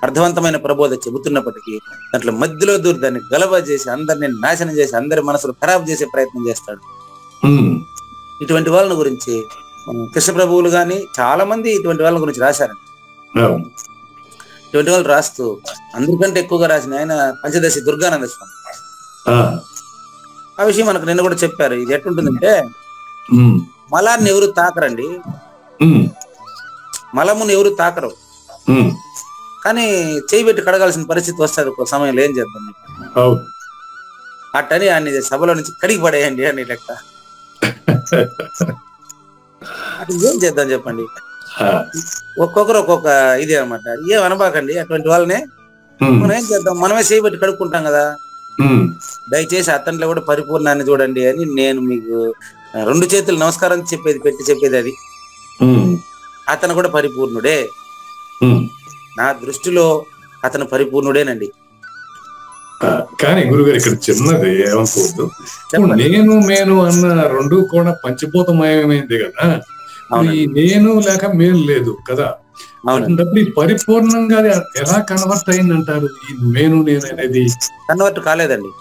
అర్థవంతమైన ప్రబోధ చెబుతున్నప్పటికీ దాంట్లో మధ్యలో దూరి దాన్ని గలబ చేసి అందరిని నాశనం చేసి అందరి మనసులు ఖరాబ్ చేసే ప్రయత్నం చేస్తాడు. ఇటువంటి వాళ్ళని గురించి కృష్ణ ప్రభువులు గాని చాలా మంది ఇటువంటి వాళ్ళ గురించి రాశారండి. ఇటువంటి వాళ్ళు రాస్తూ అందరికంటే ఎక్కువగా రాసిన ఆయన పంచదశి దుర్గానంద స్వామి. ఆ విషయం మనకు నిన్న కూడా చెప్పారు. ఇది ఎట్టుంటుందంటే మలాన్ని ఎవరు తాకరండి, మలమును ఎవరు తాకరు, కానీ చేయి పెట్టి కడగాల్సిన పరిస్థితి వస్తుంది ఒక సమయంలో. ఏం చేద్దాం అట్టని ఆయన సభలో నుంచి కడిగి పడేయండి అని లెక్క. అది ఏం చేద్దాం చెప్పండి. ఒక్కొక్కరు ఒక్కొక్క ఇది అనమాట. ఏం అనబాకండి అటువంటి వాళ్ళనే. మనం ఏం చేద్దాం, మనమే చేయి పెట్టి కడుక్కుంటాం కదా. దయచేసి అతనిలో కూడా పరిపూర్ణాన్ని చూడండి అని నేను మీకు 2 చేతులు నమస్కారం చెప్పేది అది. అతను కూడా పరిపూర్ణుడే, నా దృష్టిలో అతను పరిపూర్ణుడేనండి. కానీ గురుగారు ఇక్కడ చిన్నది ఏమనుకోవద్దు, నేను అన్న 2 కూడా పంచభూతమయమైంది కదా. ఈ నేను లేక మేలు లేదు కదా. ఈ పరిపూర్ణంగా ఎలా కన్వర్ట్ అయిందంటారు? ఈ నేను అనేది కన్వర్ట్ కాలేదండి.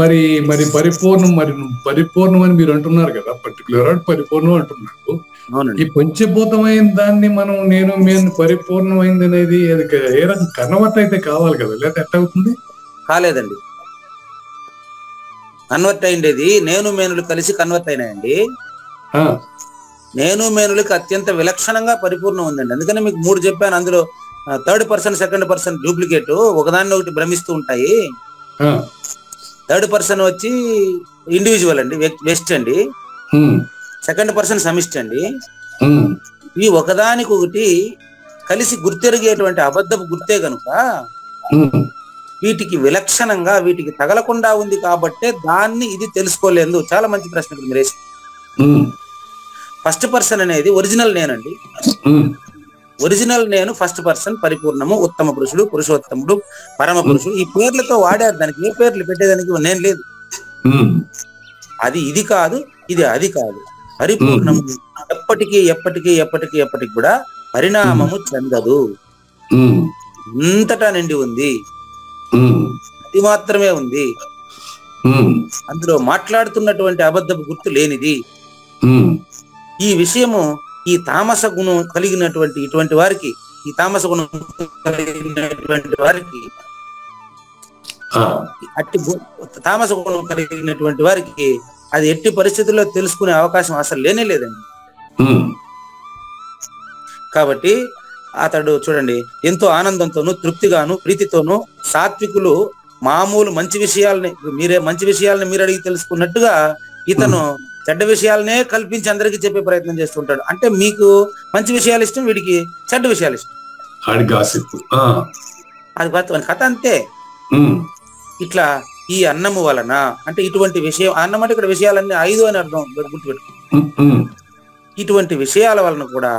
మరి పరిపూర్ణం అని మీరు అంటున్నారు కదా, పర్టికులర్ పరిపూర్ణం అంటున్నారు. ఈ పంచభూతమైన దాన్ని మనం నేను పరిపూర్ణమైంది అనేది అది ఏ రకం కన్వర్ట్ అయితే కావాలి కదా, లేదా ఎట్లా అవుతుంది? కాలేదండి. కన్వర్ట్ అయిండేది నేను మేనులు కలిసి కన్వర్ట్ అయినాయండి. నేను మేనులకి అత్యంత విలక్షణంగా పరిపూర్ణం ఉందండి. అందుకని మీకు 3 చెప్పాను. అందులో third person, second person duplicate ఒకదాన్ని ఒకటి భ్రమిస్తూ ఉంటాయి. థర్డ్ పర్సన్ వచ్చి ఇండివిజువల్ అండి, వెస్ట్ అండి. సెకండ్ పర్సన్ సమిష్టి అండి. ఇవి ఒకదానికొకటి కలిసి గుర్తెరిగేటువంటి అబద్ధపు గుర్తే గనుక వీటికి విలక్షణంగా వీటికి తగలకుండా ఉంది కాబట్టే దాన్ని ఇది తెలుసుకోలేదు. చాలా మంచి ప్రశ్న మీరు వేసి. ఫస్ట్ పర్సన్ అనేది ఒరిజినల్ నేనండి. ఒరిజినల్ నేను ఫస్ట్ పర్సన్, పరిపూర్ణము, ఉత్తమ పురుషుడు, పురుషోత్తముడు, పరమ పురుషుడు. ఈ పేర్లతో వాడారు, దానికి ఏ పేర్లు పెట్టేదానికి నేను లేదు. అది ఇది కాదు, ఇది అది కాదు. పరిపూర్ణము ఎప్పటికీ కూడా పరిణామము చెందదు, అంతటా నిండి ఉంది, అది మాత్రమే ఉంది. అందులో మాట్లాడుతున్నటువంటి అబద్ధపు గుర్తు లేనిది. ఈ విషయము ఈ తామస గుణం కలిగినటువంటి ఇటువంటి వారికి, ఈ తామస గుణం కలిగినటువంటి వారికి, తామస గుణం కలిగినటువంటి వారికి అది ఎట్టి పరిస్థితుల్లో తెలుసుకునే అవకాశం అసలు లేనే లేదండి. కాబట్టి అతడు చూడండి ఎంతో ఆనందంతోనూ తృప్తిగాను ప్రీతితోనూ సాత్వికులు మామూలు మంచి విషయాలని మీరు అడిగి తెలుసుకున్నట్టుగా ఇతను చెడ్డ విషయాలనే కల్పించి అందరికీ చెప్పే ప్రయత్నం చేస్తుంటాడు. అంటే మీకు మంచి విషయాలు ఇష్టం, వీడికి చెడ్డ విషయాలు ఇష్టం. అది కథ అంతే. ఇట్లా ఈ అన్నము వలన అంటే ఇటువంటి విషయం, అన్నం అంటే ఇక్కడ విషయాలన్నీ 5 అని అర్థం గుర్తుపెట్టు. ఇటువంటి విషయాల వలన కూడా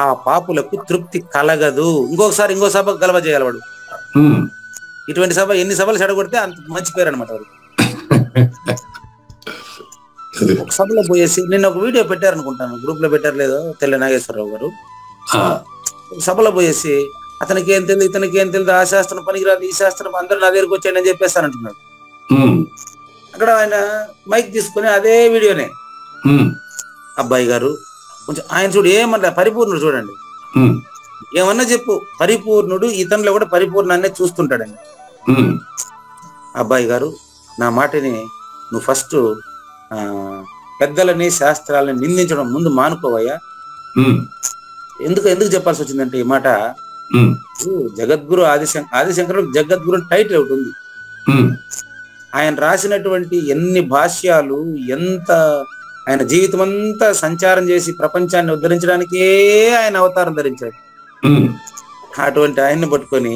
ఆ పాపులకు తృప్తి కలగదు. ఇంకో సభ గలవ చేయాలి వాడు. ఇటువంటి సభ ఎన్ని సభలు చెడగొడితే అంత మంచి పేరు అనమాట వారికి. ఒక సభలో పోయేసి నిన్న ఒక వీడియో పెట్టారనుకుంటాను, గ్రూప్ లో పెట్టారు లేదో తెల్ల నాగేశ్వరరావు గారు. సభలో పోయేసి అతనికి ఏం తెలియదు, ఇతనికి ఏం తెలియదు, ఆ శాస్త్రం పనికిరాదు, ఈ శాస్త్రం అందరూ నా దగ్గరికి వచ్చాయని అని చెప్పేస్తానంటున్నాడు. అక్కడ ఆయన మైక్ తీసుకుని అదే వీడియోనే అబ్బాయి గారు కొంచెం ఆయన చూడు ఏమన్నా పరిపూర్ణుడు చూడండి, ఏమన్నా చెప్పు, పరిపూర్ణుడు ఇతనిలో కూడా పరిపూర్ణాన్ని చూస్తుంటాడండి. అబ్బాయి గారు నా మాటని నువ్వు ఫస్ట్ పెద్దలని శాస్త్రాలని నిందించడం ముందు మానుకోవయ్యా. ఎందుకు చెప్పాల్సి వచ్చిందంటే ఈ మాట, జగద్గురు ఆదిశంకరుడు జగద్గురు టైటిల్ ఒకటి ఉంది. ఆయన రాసినటువంటి ఎన్ని భాష్యాలు, ఎంత ఆయన జీవితం అంతా సంచారం చేసి ప్రపంచాన్ని ఉద్ధరించడానికే ఆయన అవతారం ధరించాడు. అటువంటి ఆయన్ని పట్టుకొని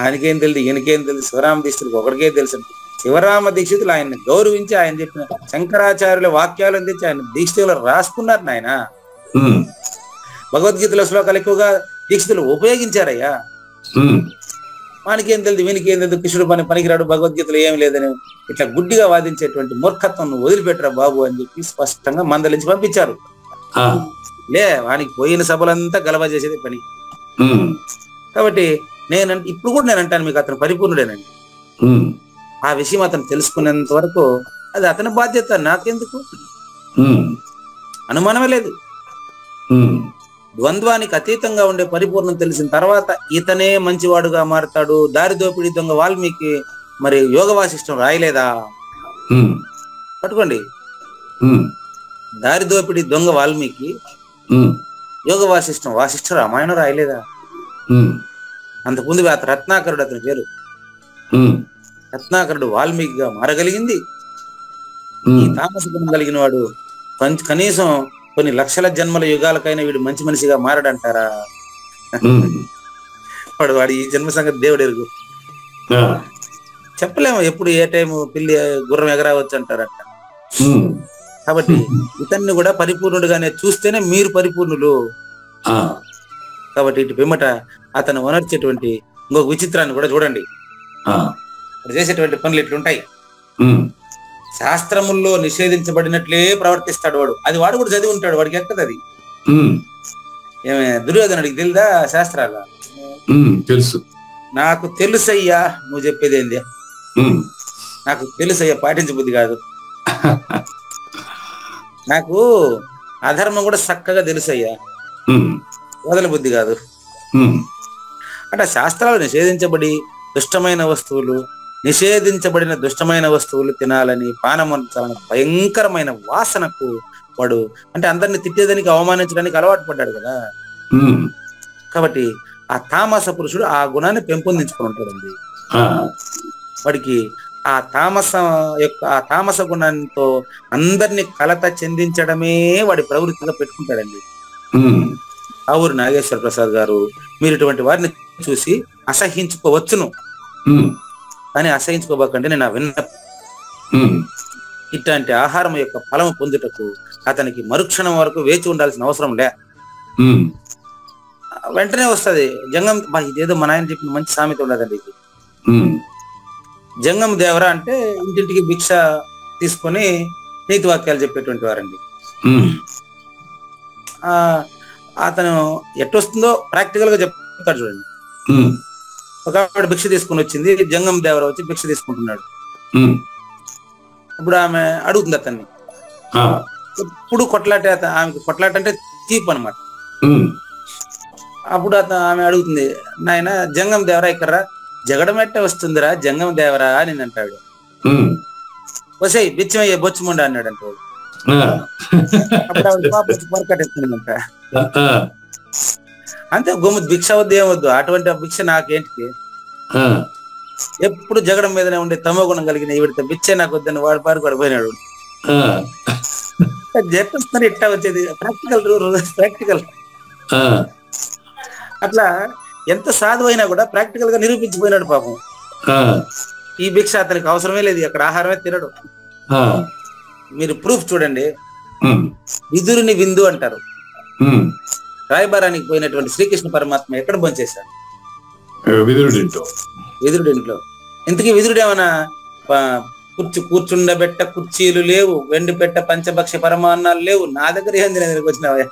ఆయనకేం తెలియదు, ఈయనకేం తెలియదు, శివరామ దీక్షితులకు ఒకరికే తెలుసు. శివరామ దీక్షితులు ఆయన్ని గౌరవించి ఆయన చెప్పిన శంకరాచార్యుల వాక్యాలను తెచ్చి ఆయన దీక్షితులు రాసుకున్నారు. ఆయన భగవద్గీతలో శ్లోకాలు ఎక్కువగా దీక్షితులు ఉపయోగించారయ్యా. వానికేం తెలియదు, వీనికేం తెలియదు, కృష్ణుడు పనికిరాడు, భగవద్గీతలో ఏం లేదని ఇట్లా గుడ్డిగా వాదించేటువంటి మూర్ఖత్వం నువ్వు వదిలిపెట్టరా బాబు అని చెప్పి స్పష్టంగా మందలించి పంపించారు. వానికి పోయిన సభలంతా గలబా చేసేది పని. కాబట్టి ఇప్పుడు కూడా నేను అంటాను మీకు అతను పరిపూర్ణుడేనండి. ఆ విషయం అతను తెలుసుకునేంత వరకు అది అతని బాధ్యత, నాకెందుకు అనుమానమే లేదు. ద్వంద్వానికి అతీతంగా ఉండే పరిపూర్ణం తెలిసిన తర్వాత ఇతనే మంచివాడుగా మారతాడు. దారి దోపిడీ దొంగ వాల్మీకి మరి యోగ వాసిష్టం రాయలేదా? పట్టుకోండి, దారి దోపిడీ దొంగ వాల్మీకి యోగ వాసిష్ఠ రామాయణం రాయలేదా? అంతకుముందు రత్నాకరుడు అతని పేరు. రత్నాకరుడు వాల్మీకిగా మారగలిగింది. ఈ తామస గుణం కలిగిన వాడు కనీసం కొన్ని లక్షల జన్మల యుగాలకైనా వీడు మంచి మనిషిగా మారడంటారా? వాడు ఈ జన్మ సంగతి దేవుడు ఎరుగు. చెప్పలేము ఎప్పుడు ఏ టైం పిల్లి గుర్రం ఎగరావచ్చు అంటారట. కాబట్టి ఇతన్ని కూడా పరిపూర్ణుడుగానే చూస్తేనే మీరు పరిపూర్ణులు. కాబట్టి ఇటు పిమ్మట అతను వనర్చేటువంటి ఇంకొక విచిత్రాన్ని కూడా చూడండి. చేసేటువంటి పనులు ఇట్లుంటాయి. శాస్త్రముల్లో నిషేధించబడినట్లే ప్రవర్తిస్తాడు వాడు. అది వాడు కూడా చదివి ఉంటాడు, వాడికి ఎక్కదు అది. ఏమే దుర్యోధనుడికి తెలుదా శాస్త్రాల? తెలుసు. నాకు తెలుసయ్యా, నువ్వు చెప్పేది ఏంది? నాకు తెలుసయ్యా, పాటించబుద్ధి కాదు. నాకు అధర్మం కూడా చక్కగా తెలుసయ్యా, వదల బుద్ధి కాదు. అంటే శాస్త్రాలు నిషేధించబడి నిషేధించబడిన దుష్టమైన వస్తువులు తినాలని, పానమంచాలని భయంకరమైన వాసనకు వాడు అంటే అందరిని తిట్టేదానికి, అవమానించడానికి అలవాటు పడ్డాడు కదా. కాబట్టి ఆ తామస పురుషుడు ఆ గుణాన్ని పెంపొందించుకుని ఉంటాడండి. వాడికి ఆ తామస గుణంతో అందరినీ కలత చెందించడమే వాడి ప్రవృత్తిగా పెట్టుకుంటాడండి. ఆవూరి నాగేశ్వర ప్రసాద్ గారు, మీరు ఇటువంటి వారిని చూసి అసహించుకోవచ్చును, కానీ అసహించుకోబోకండి నేను ఇట్లాంటి ఆహారం యొక్క ఫలము పొందుటకు అతనికి మరుక్షణం వరకు వేచి ఉండాల్సిన అవసరం లే, వెంటనే వస్తుంది. జంగం ఇదేదో మన ఆయన చెప్పిన మంచి సామెత ఉండదండి ఇది. జంగం దేవరా అంటే ఇంటింటికి భిక్ష తీసుకొని నీతి వాక్యాలు చెప్పేటువంటి వారండి. అతను ఎట్టొస్తుందో ప్రాక్టికల్ గా చెప్తాడు చూడండి. ఒక ఆవిడ భిక్ష తీసుకుని వచ్చింది, జంగం దేవరా వచ్చి భిక్ష తీసుకుంటున్నాడు. ఇప్పుడు ఆమె అడుగుతుంది అతన్ని, ఎప్పుడు కొట్లాట, ఆమెకి కొట్లాట అంటే చీప్ అనమాట. అప్పుడు ఆమె అడుగుతుంది, నాయన జంగం దేవరా ఇక్కడ జగడం ఎట్ట వస్తుందిరా జంగం దేవరా అని అంటాడు. వసే బిచ్చమయ్యే బొచ్చుముండ అన్నాడు అంటే. అప్పుడు ఆవిడ పాప పొరకట్టేస్తుందంట. అంతే, గొమ్ము భిక్ష వద్దు ఏమొద్దు, అటువంటి భిక్ష నాకేంటికి, ఎప్పుడు జగడం మీదనే ఉండే తమో గుణం కలిగిన ఈవిడితో భిక్ష నాకు వద్దని వాడు పారుకోడు పోయినాడు. చెప్పేస్తున్నారు ఇట్టా వచ్చేది ప్రాక్టికల్. అట్లా ఎంత సాధువు అయినా కూడా ప్రాక్టికల్ గా నిరూపించిపోయినాడు పాపం. ఈ భిక్ష అతనికి అవసరమే లేదు, అక్కడ ఆహారమే తినడు. మీరు ప్రూఫ్ చూడండి. విదురుని విందు అంటారు. రాయబారానికి పోయినటువంటి శ్రీకృష్ణ పరమాత్మ ఎక్కడ భోంచేశాడు? విదురుడింట్లో. ఇంతకీ విదురుడేమన్నా కూర్చుండబెట్ట కుర్చీలు లేవు, వెండి పెట్ట పంచభక్ష పరమాన్నాలు లేవు, నా దగ్గర ఏం దగ్గరికి వచ్చినావా,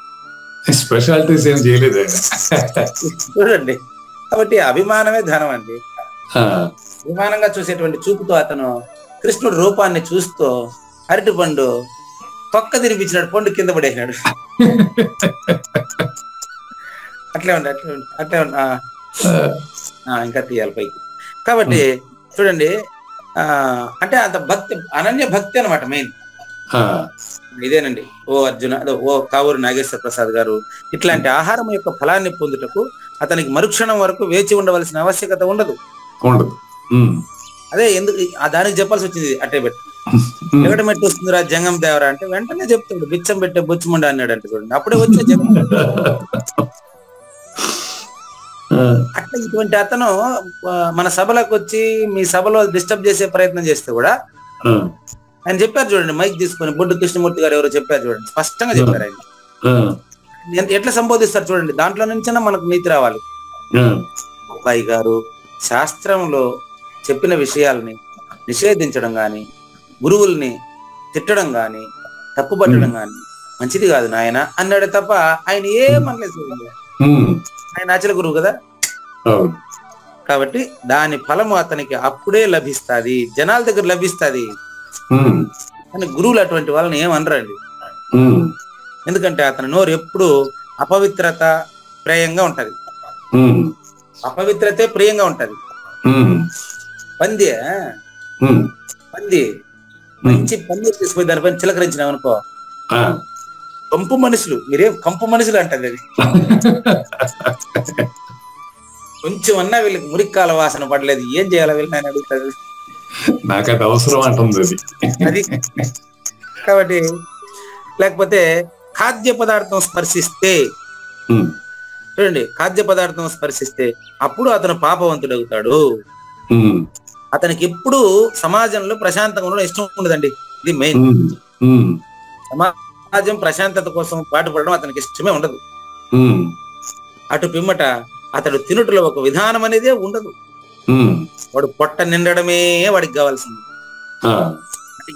స్పెషాలిటీస్ ఏం చేయలేదు చూడండి. కాబట్టి అభిమానమే ధనం అండి. అభిమానంగా చూసేటువంటి చూపుతో అతను కృష్ణుడు రూపాన్ని చూస్తూ అరటి పండు పక్క తినిపించినాడు, పండు కింద పడేసినాడు. అట్లే ఉండి ఇంకా తీయాలి పైకి. కాబట్టి చూడండి, అంటే అంత భక్తి, అనన్య భక్తి అనమాట మెయిన్ ఇదేనండి. ఓ అర్జున, ఓ కావూరు నాగేశ్వర ప్రసాద్ గారు, ఇట్లాంటి ఆహారం యొక్క ఫలాన్ని పొందుటకు అతనికి మరుక్షణం వరకు వేచి ఉండవలసిన ఆవశ్యకత ఉండదు. అదే ఎందుకు దానికి చెప్పాల్సి వచ్చింది. అట్టే పెట్టి ఎక్కడ మెట్టి వస్తుందిరా జంగం దేవరా అంటే వెంటనే చెప్తాడు, బిచ్చం పెట్టే బొచ్చుముండ అన్నాడు అంటే చూడండి, అప్పుడే వచ్చే జంగం. అట్లా ఇటువంటి అతను మన సభలకు వచ్చి మీ సభలో డిస్టర్బ్ చేసే ప్రయత్నం చేస్తే కూడా ఆయన చెప్పారు చూడండి, మైక్ తీసుకొని బొడ్డు కృష్ణమూర్తి గారు ఎవరో చెప్పారు చూడండి, స్పష్టంగా చెప్పారు ఆయన. ఎట్లా సంబోధిస్తారు చూడండి, దాంట్లో నుంచైనా మనకు నీతి రావాలి. అబ్బాయి గారు శాస్త్రంలో చెప్పిన విషయాలని నిషేధించడం గాని, గురువుల్ని తిట్టడం గాని, తప్పుపట్టడం గాని మంచిది కాదు నాయన అన్నాడు తప్ప ఆయన ఏమనలేదు. ఆయన అచల గురువు కదా, కాబట్టి దాని ఫలము అతనికి అప్పుడే లభిస్తుంది, జనాల దగ్గర లభిస్తుంది. కానీ గురువులు అటువంటి వాళ్ళని ఏమనరండి. ఎందుకంటే అతని నోరు ఎప్పుడు అపవిత్రత ప్రియంగా ఉంటది, అపవిత్రతే ప్రియంగా ఉంటది. పంది మంచి పంది తీసుకుపోయి దానిపైన చిలకరించినాం అనుకో, కంపు మనుషులు, మీరేం కంపు మనుషులు అంటది అది. కొంచెం అన్నా వీళ్ళకి మురిక్కాల వాసన పడలేదు, ఏం చేయాలా వీళ్ళు ఆయన అడుగుతాడు, నాకు అది అవసరం అంటుంది అది. కాబట్టి లేకపోతే ఖాద్య పదార్థం స్పర్శిస్తే చూడండి, ఖాద్య పదార్థం స్పర్శిస్తే అప్పుడు అతను పాపవంతుడు అవుతాడు. అతనికి ఎప్పుడు సమాజంలో ప్రశాంతంగా ఉండడం ఇష్టం ఉండదండి, ఇది మెయిన్. సమాజం ప్రశాంతత కోసం పాటుపడడం అతనికి ఇష్టమే ఉండదు. అటు పిమ్మట అతడు తినుటలో ఒక విధానం అనేదే ఉండదు. వాడు పొట్ట నిండడమే వాడికి కావాల్సింది.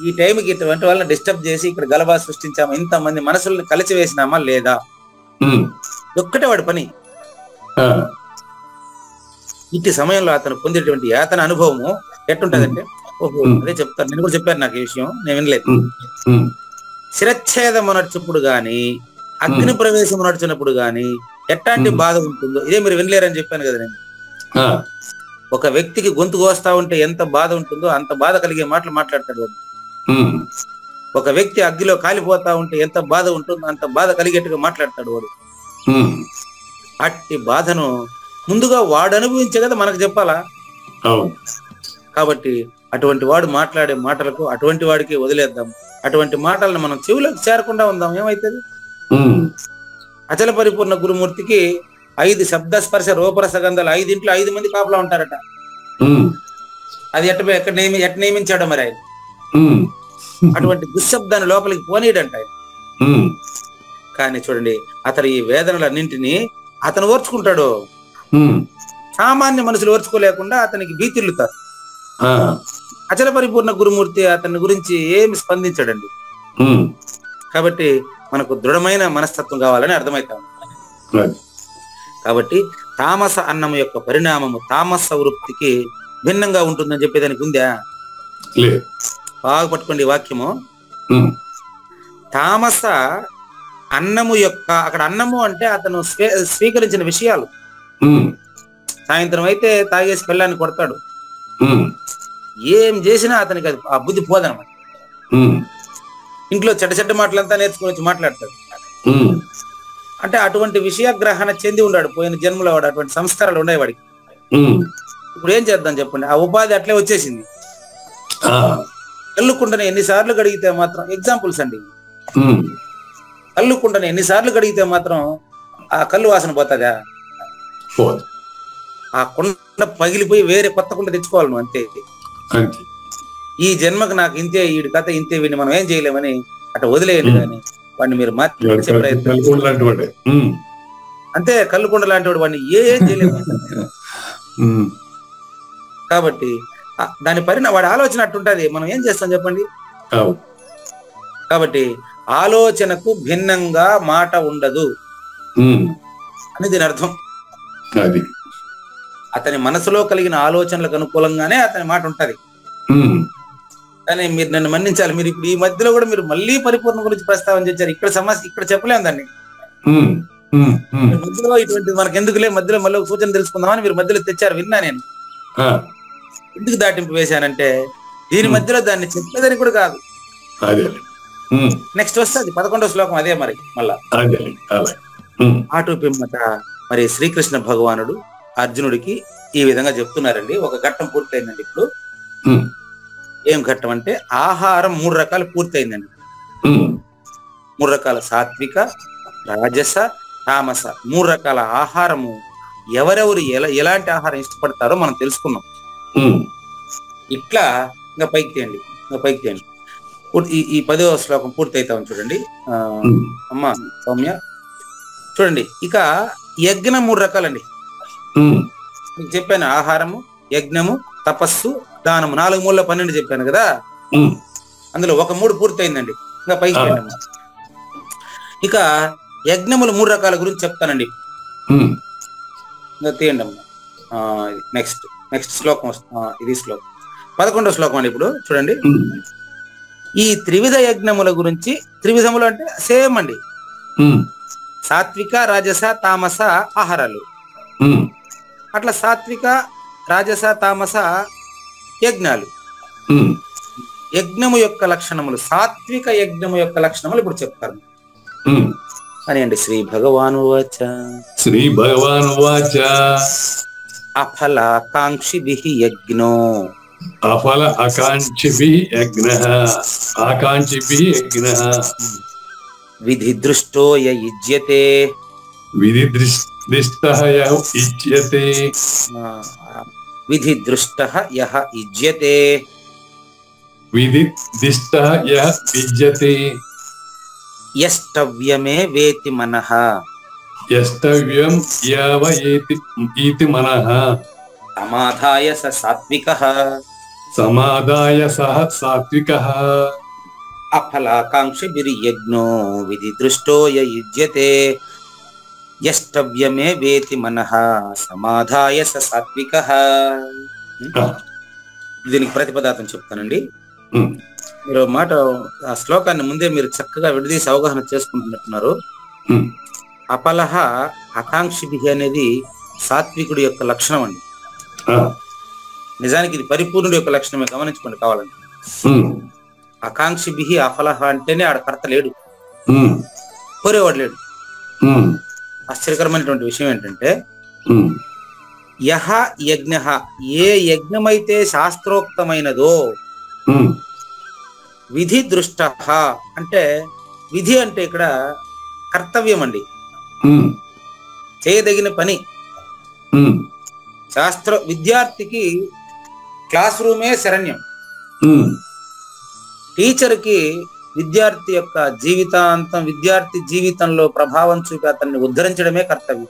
ఈ టైంకి ఇటువంటి వాళ్ళని డిస్టర్బ్ చేసి ఇక్కడ గలబా సృష్టించామా, ఇంతమంది మనసులను కలిసి వేసినామా లేదా, ఒక్కటే వాడి పని. ఇట్టి సమయంలో అతను పొందేటువంటి యాతన అనుభవము ఎట్టుంటదంటే, ఓహో అదే చెప్తాను, నేను కూడా చెప్పాను నాకు ఈ విషయం, నేను వినలేదు. శిరచ్ఛేదం నడుచుప్పుడు గాని, అగ్ని ప్రవేశం నడుచున్నప్పుడు గాని ఎట్లాంటి బాధ ఉంటుందో ఇదే మీరు వినలేరని చెప్పాను కదా నేను. ఒక వ్యక్తికి గొంతు కోస్తా ఉంటే ఎంత బాధ ఉంటుందో అంత బాధ కలిగే మాటలు మాట్లాడతాడు వాడు. ఒక వ్యక్తి అగ్గిలో కాలిపోతా ఉంటే ఎంత బాధ ఉంటుందో అంత బాధ కలిగేట్టుగా మాట్లాడతాడు వాడు. అట్టి బాధను ముందుగా వాడు అనుభవించే కదా మనకు చెప్పాలా. కాబట్టి అటువంటి వాడు మాట్లాడే మాటలకు అటువంటి వాడికి వదిలేద్దాం, అటువంటి మాటలను మనం చెవులకు చేరకుండా ఉందాం. ఏమైతుంది, అచల పరిపూర్ణ గురుమూర్తికి 5 శబ్దస్పర్శ రూపరసగంధాలు 5 5 మంది కాపలా ఉంటారట. అది ఎట్ట నియమించాడో మరి ఆయన. అటువంటి దుశ్శబ్దాన్ని లోపలికి పోనీయడంట ఆయన. కానీ చూడండి, అతను ఈ వేదనలన్నింటినీ అతను ఓర్చుకుంటాడు. సామాన్య మనుషులు ఓర్చుకోలేకుండా అతనికి భీతిల్లుతారు. అచల పరిపూర్ణ గురుమూర్తి అతని గురించి ఏమి స్పందించాడండి. కాబట్టి మనకు దృఢమైన మనస్తత్వం కావాలని అర్థమవుతాం. కాబట్టి తామస అన్నం యొక్క పరిణామము తామస వృత్తికి భిన్నంగా ఉంటుందని చెప్పేదానికి ఉందా? బాగా పట్టుకోండి వాక్యము. తామస అన్నము యొక్క, అక్కడ అన్నము అంటే అతను స్వీకరించిన విషయాలు. సాయంత్రం అయితే తాగేసి పిల్లాన్ని కొడతాడు, ఏం చేసినా అతనికి అది ఆ బుద్ధి పోదనమాట. ఇంట్లో చెడ్డ మాటలంతా నేర్చుకుని వచ్చి మాట్లాడతాడు. అంటే అటువంటి విషయ గ్రహణ చెంది ఉన్నాడు పోయిన జన్మలో, వాడు అటువంటి సంస్కారాలు ఉన్నాయి వాడికి. ఇప్పుడు ఏం చేద్దాం చెప్పండి, ఆ ఉపాధి అట్లే వచ్చేసింది. కల్లుకుండని ఎన్నిసార్లు గడిగితే మాత్రం, ఎగ్జాంపుల్స్ అండి, కల్లుకుండని ఎన్నిసార్లు గడిగితే మాత్రం ఆ కళ్ళు వాసన పోతుందా? ఆ కుండ పగిలిపోయి వేరే కొత్త కుండ తెచ్చుకోవాలి నువ్వు, అంతే. ఈ జన్మకు నాకు ఇంతే, వీడి కథ ఇంతే, వీడిని మనం ఏం చేయలేమని అట్లా వదిలేయండి. కానీ వాడిని మీరు మార్చే ప్రయత్నం అంతే. కల్లుకుండ లాంటి వాడు వాడిని ఏం చేయలేము. కాబట్టి దాని వాడి ఆలోచన అట్టుంటది. మనం ఏం చేస్తాం చెప్పండి? కాబట్టి ఆలోచనకు భిన్నంగా మాట ఉండదు అని దీని అర్థం. అతని మనసులో కలిగిన ఆలోచనలకు అనుకూలంగానే అతని మాట ఉంటది. కానీ మీరు నన్ను మన్నించాలి, మీరు ఇప్పుడు ఈ మధ్యలో కూడా మీరు మళ్ళీ పరిపూర్ణ గురించి ప్రస్తావన చేశారు. ఇక్కడ సమస్య ఇక్కడ చెప్పలేము దాన్ని. మధ్యలో ఇటువంటి మనకు ఎందుకులే, మధ్యలో మళ్ళీ ఒక సూచన తెలుసుకుందామని మీరు మధ్యలో తెచ్చారు, విన్నా నేను. ఎందుకు దాటింపు వేశానంటే దీని మధ్యలో దాన్ని చెప్పేదని కూడా కాదు. నెక్స్ట్ వస్తుంది 11వ శ్లోకం, అదే మరి మళ్ళా ఆటు పిమ్మట మరి శ్రీకృష్ణ భగవానుడు అర్జునుడికి ఈ విధంగా చెప్తున్నారండి. ఒక ఘట్టం పూర్తయిందండి. ఇప్పుడు ఏం ఘట్టం అంటే ఆహారం 3 రకాలు పూర్తయిందండి. 3 రకాల సాత్విక, రాజస, తామస 3 రకాల ఆహారము ఎవరెవరు ఎలాంటి ఆహారం ఇష్టపడతారో మనం తెలుసుకున్నాం. ఇట్లా ఇంకా పైకి తీయండి, ఈ 10వ శ్లోకం పూర్తయితాం చూడండి. అమ్మా సౌమ్య చూడండి. ఇక యజ్ఞం 3 రకాలండి. మీకు చెప్పాను, ఆహారము, యజ్ఞము, తపస్సు, దానము 4 మూల 12 చెప్పాను కదా. అందులో ఒక 3 పూర్తయిందండి. ఇంకా పైకి తీయండి. ఇక యజ్ఞములు 3 రకాల గురించి చెప్తానండి. ఇంకా తీయండి అమ్మా. నెక్స్ట్ శ్లోకం ఇది శ్లోకం 11వ శ్లోకం అండి. ఇప్పుడు చూడండి, ఈ త్రివిధ యజ్ఞముల గురించి, త్రివిధములు అంటే సేమ్ అండి, సాత్విక, రాజస, తామస ఆహారాలు. అట్లా సాత్విక, రాజస, తామస యజ్ఞాలు. యజ్ఞము యొక్క లక్షణములు, సాత్విక యజ్ఞము యొక్క లక్షణములు ఇప్పుడు చెప్తారు అని అండి. శ్రీ భగవాను వాచ అఫలాకాంక్షిభిః యజ్ఞో అఫల ఆకాంక్షిభిః యజ్ఞః విధి దృష్టో యుజ్యతే విధి దృష్టః యుజ్యతే యష్టవ్యమే వేతి మనః సమాధాయ స సాత్వికః అఫలాకాంక్షిభిర్యజ్ఞో విధి దృష్టో యుజ్యతే యష్టవ్యమే వేతి మనః సమాధాయ స సాత్వికః. దీనికి ప్రతిపదార్థం చెప్తానండి. మీరు మాట ఆ శ్లోకాన్ని ముందే మీరు చక్కగా విడదీసి అవగాహన చేసుకుంటున్నట్టున్నారు. అపలహ ఆకాంక్షిభి అనేది సాత్వికుడి యొక్క లక్షణం అండి. నిజానికి ఇది పరిపూర్ణుడి యొక్క లక్షణమే, గమనించుకోండి కావాలండి. ఆకాంక్షిభి అఫలహ అంటేనే ఆడ కర్త లేడు, కోరేవాడు లేడు. ఆశ్చర్యకరమైనటువంటి విషయం ఏంటంటే యహ యజ్ఞ, ఏ యజ్ఞమైతే శాస్త్రోక్తమైనదో, విధి దృష్ట అంటే విధి అంటే ఇక్కడ కర్తవ్యం అండి, చేయదగిన పని. విద్యార్థికి క్లాస్ రూమే శరణ్యం. టీచర్కి విద్యార్థి యొక్క జీవితాంతం, విద్యార్థి జీవితంలో ప్రభావం చూపి అతన్ని ఉద్ధరించడమే కర్తవ్యం.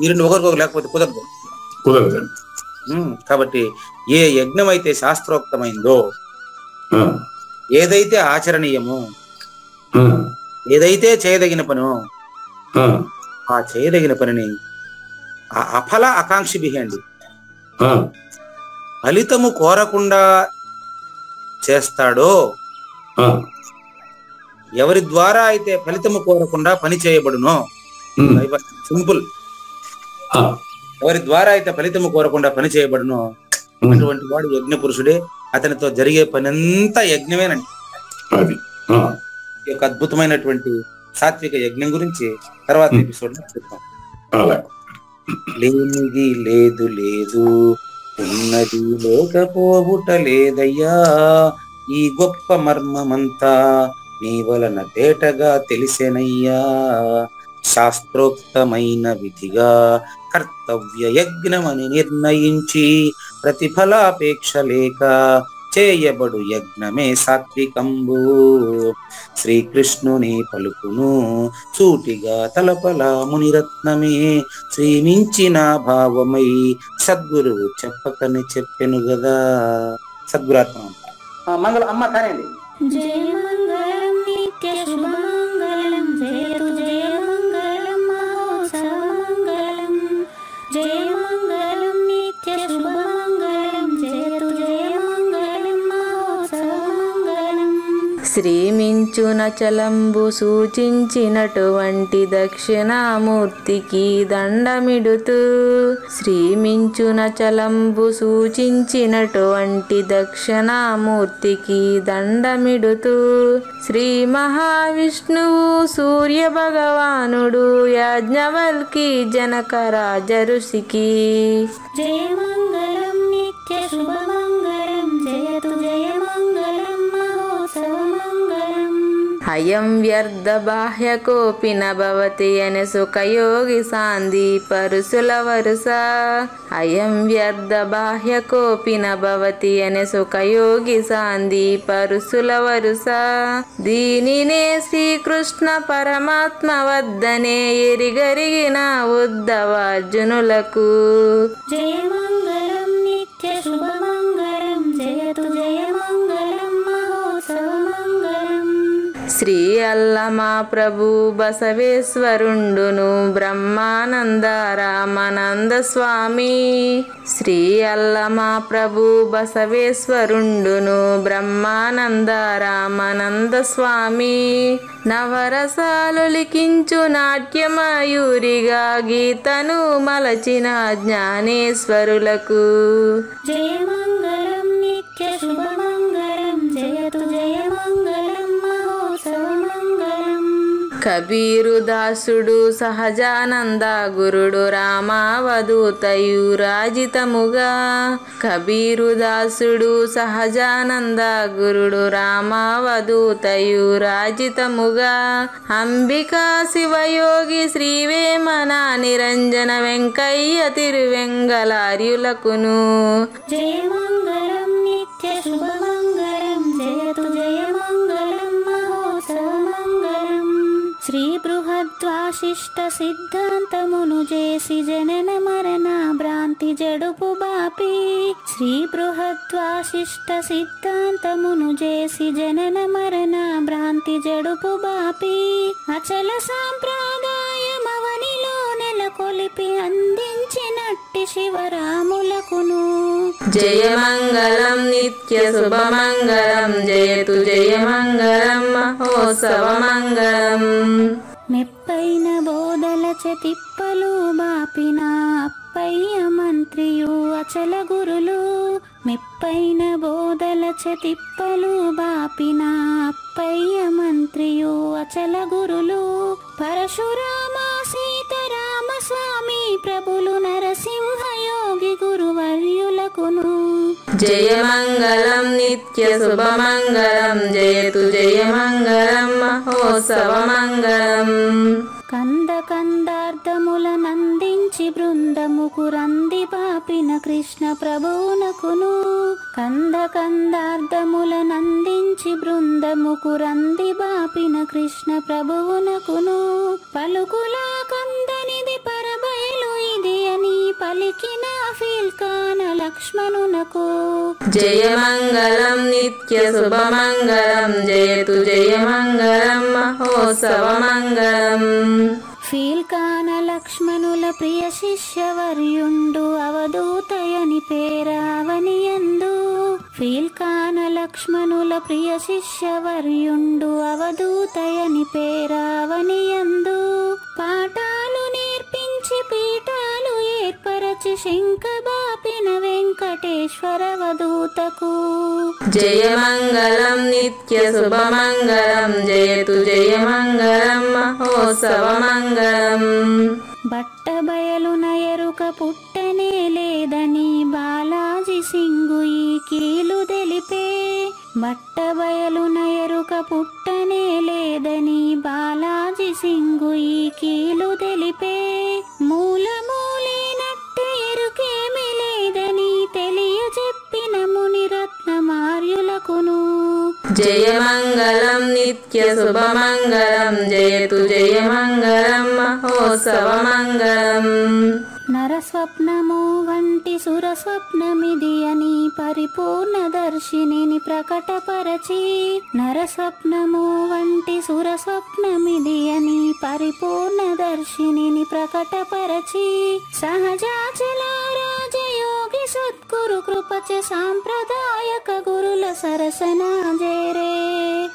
ఈ రెండు ఒకరికొకరు లేకపోతే కుదరదు. కాబట్టి ఏ యజ్ఞం అయితే శాస్త్రోక్తమైందో, ఏదైతే ఆచరణీయమో, ఏదైతే చేయదగిన పనో, ఆ చేయదగిన పనిని ఆ అఫల ఆకాంక్షిభి అండి, ఫలితము కోరకుండా చేస్తాడో, ఎవరి ద్వారా అయితే ఫలితము కోరకుండా పని చేయబడునో, సింపుల్, ఎవరి ద్వారా అయితే ఫలితము కోరకుండా పని చేయబడునో అటువంటి వాడు యజ్ఞ పురుషుడే. అతనితో జరిగే పని అంతా యజ్ఞమేనండి. ఈ యొక్క అద్భుతమైనటువంటి సాత్విక యజ్ఞం గురించి తర్వాత ఎపిసోడ్ లో చెప్తాం. లేనిది లేదు లేదు, ఉన్నది లేకపోవుట లేదయ్యా, ఈ గొప్ప మర్మమంతా నీ వలన తేటగా తెలిసెనయ్యా. శాస్త్రోక్తమైన విధిగా కర్తవ్య యజ్ఞమని నిర్ణయించి ప్రతిఫలాపేక్ష లేక చేయబడు యజ్ఞమే సాత్వికంబు. శ్రీకృష్ణుని పలుకును సూటిగా తలపల మునిరత్నమే, శ్రీమించిన భావమై సద్గురువు చెప్పకని చెప్పెను గదా. సద్గురాత్మ మంగళం అమ్మ కానండి. జయ మంగళం నిత్య శుభమంగళం, జయతు జయ మంగళం మహోత్సవ మంగళం. జయ మంగళం నిత్య శుభమంగళం, జయతు జయ మంగళం మహోత్సవ మంగళం. శ్రీమించున చలంబు సూచించినటువంటి దక్షిణామూర్తికి దండమిడుతూ, శ్రీమించున చలంబు సూచించినటువంటి దక్షిణామూర్తికి దండమిడుతూ, శ్రీ మహావిష్ణువు సూర్య భగవానుడు యాజ్ఞవల్కి జనక రాజ ఋషికి. జయ మంగళం నిత్య శుభమంగళం, జయతు జయ మంగళం మహోత్సవ మంగళం. అయం వ్యర్థ బాహ్య కోపిన భవతి అనే సుఖయోగి సాంది పరుసుల వరుస. అయం వ్యర్థ బాహ్య కోపిన భవతి అనే సుఖయోగి సాంది పరుసుల వరుస. దీనినే శ్రీకృష్ణ పరమాత్మ వద్దనే ఎరిగరిగిన ఉద్ధవార్జునులకు. జయ మంగళం నిత్య శుభమంగళం, జయతు జయ మంగళం మహోత్సవ మంగళం. శ్రీ అల్లమా ప్రభు బసవేశ్వరుండును బ్రహ్మానంద రామానంద స్వామి. శ్రీ అల్లమా ప్రభు బసవేశ్వరుండును బ్రహ్మానంద రామానంద స్వామి. నవరసాలు లిఖించు నాట్యమయూరిగా గీతను మలచిన జ్ఞానేశ్వరులకు. జయ మంగళం నిత్య శుభమంగళం, జయతు జయ మంగళం మహోత్సవ మంగళం. కబీరు దాసుడు సహజానంద గురుడు రామావధూతయురాజితముగా. కబీరు దాసుడు సహజానంద గురుడు రామావధూతయురాజితముగా. అంబికా శివయోగి శ్రీవేమన నిరంజన వెంకయ్య తిరువెంగళార్యులకును. జయ మంగళం నిత్య శుభమంగళం, జయతు జయ మంగళం మహోత్సవ మంగళం. శ్రీ బృహద్వాశిష్ట సిద్ధాంతమును చేసి జనన మరణ భ్రాంతి జడుపు బాపి. శ్రీ బృహద్వాశిష్ట సిద్ధాంతమును చేసి జనన మరణ భ్రాంతి జడుపు బాపి. అచల సాంప్రదాయమవనిలో నెలకొలిపి అందించినట్టి శివరాములకును. జయ మంగళం నిత్య శుభమంగళం, జయతు జయ మంగళం మహోత్సవ మంగళం. మెప్పైన బోధల తిప్పలు బాపిన అప్పయ్య మంత్రియు అచల గురులు. మెప్పైన బోధల తిప్పలు బాపిన అప్పయ్య మంత్రియు అచల గురులు. పరశురామ సీతారామ స్వామి ప్రభులు నరసింహ యోగి గురువర్యులకును. జయ మంగళం నిత్య శుభమంగళం, జయతు జయ మంగళం మహోత్సవ మంగళం. కంద కందార్థముల నందించి బృందముకు రంది పాపిన కృష్ణ ప్రభువునకును. కంద కందార్థముల నందించి బృందముకు రంది బాపిన కృష్ణ ప్రభువునకును. పలుకులా కందనిది పరబయలు ఇది అని పలికిన ఫీల్కాన లక్ష్మణునకు. జయ మంగళం నిత్య శుభమంగళం, జయతు జయ మంగళం మహోత్సవ మంగళం. ఫీల్కాన లక్ష్మణుల ప్రియ శిష్యవర్యుండు అవధూతయని పేరావనియందు. ఫీల్కాన లక్ష్మణుల ప్రియ శిష్యవర్యుండు అవధూతయని పేరావనియందు. పాఠాలు నేర్పించి పీఠాలు ఏర్పరచి శంఖబాపిన వెంకటేశ్వర వధూతకు. జయ మంగళం నిత్య శుభమంగళం, జయతు జయ మంగళం మహోత్సవ మంగళం. బట్ట బయలున ఎరుక పుట్టనే లేదని బాలాజీ సింగు ఈ కీలు తెలిపే. బట్ట బయలున ఎరుక పుట్టనే లేదని బాలాజీ సింగు ఈ కీలు తెలిపే. మూలమూలేనట్టు ఎరుకేమి లేదని తెలియజెప్పిన మునిరత్నమార్య జయమంగళం నిత్య శుభమంగళం జయతు జయమంగళం మహోత్సవమంగళం. నరస్వప్నము వంటి సురస్వప్నమిది అని పరిపూర్ణ దర్శినిని ప్రకటపరచి, నరస్వప్నము వంటి సురస్వప్నమిది అని పరిపూర్ణ దర్శినిని ప్రకటపరచి, సహజాచల రాజయోగి సద్గురు కృపచ సాంప్రదాయక గురుల సరసన జయరే.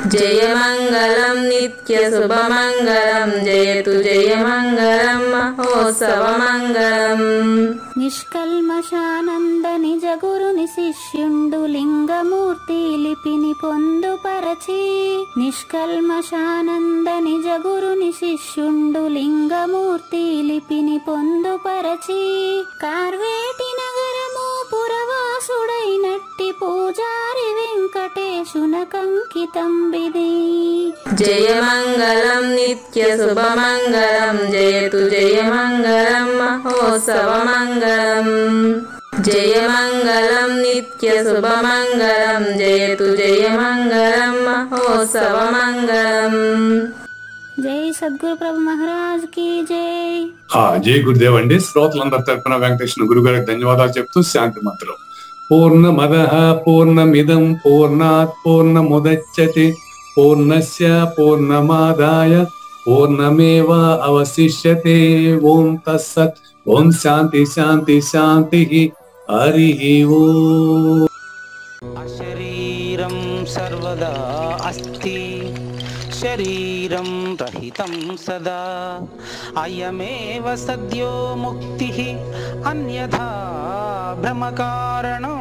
జయమంగళం నిత్య శుభమంగళం జయతు జయమంగళం మహోత్సవమంగళం. నిష్కల్మషానంద నిజ గురుని శిష్యుండు లింగమూర్తి లిపిని పొందుపరచి, నిష్కల్మషానంద నిజ గురుని శిష్యుండు లింగమూర్తి లిపిని పొందుపరచి, కార్వేటి నగరము పురవాసుడైనట్టి పూజారి వెంకటేశునకంకితం విధి. జయమంగళం నిత్య శుభమంగళం జయతు జయమంగళం మహోత్సవమంగళం. జయమంగళం నిత్య శుభమంగళం జయతు జయమంగళం మహోత్సవమంగళం. జై సద్గురు ప్రభు మహారాజ్ కి జై. జై గురుదేవ్ అండి. శ్రోతలందరి తరపున వెంకటేశ్వర గురు గారికి ధన్యవాదాలు చెప్తూ శాంతి మంత్రం. పూర్ణమదః పూర్ణమిదం పూర్ణాత్ పూర్ణముదచ్యతే పూర్ణస్య పూర్ణమాదాయ పూర్ణమేవ అవశిష్యతే. ఓం తత్సత్. ఓం శాంతి శాంతి శాంతి. హరి ఓం. అశరీరం సర్వదా అస్తి శరీరం రహితం సదా అయమేవ సద్యో ముక్తిః అన్యథా భ్రమకారణో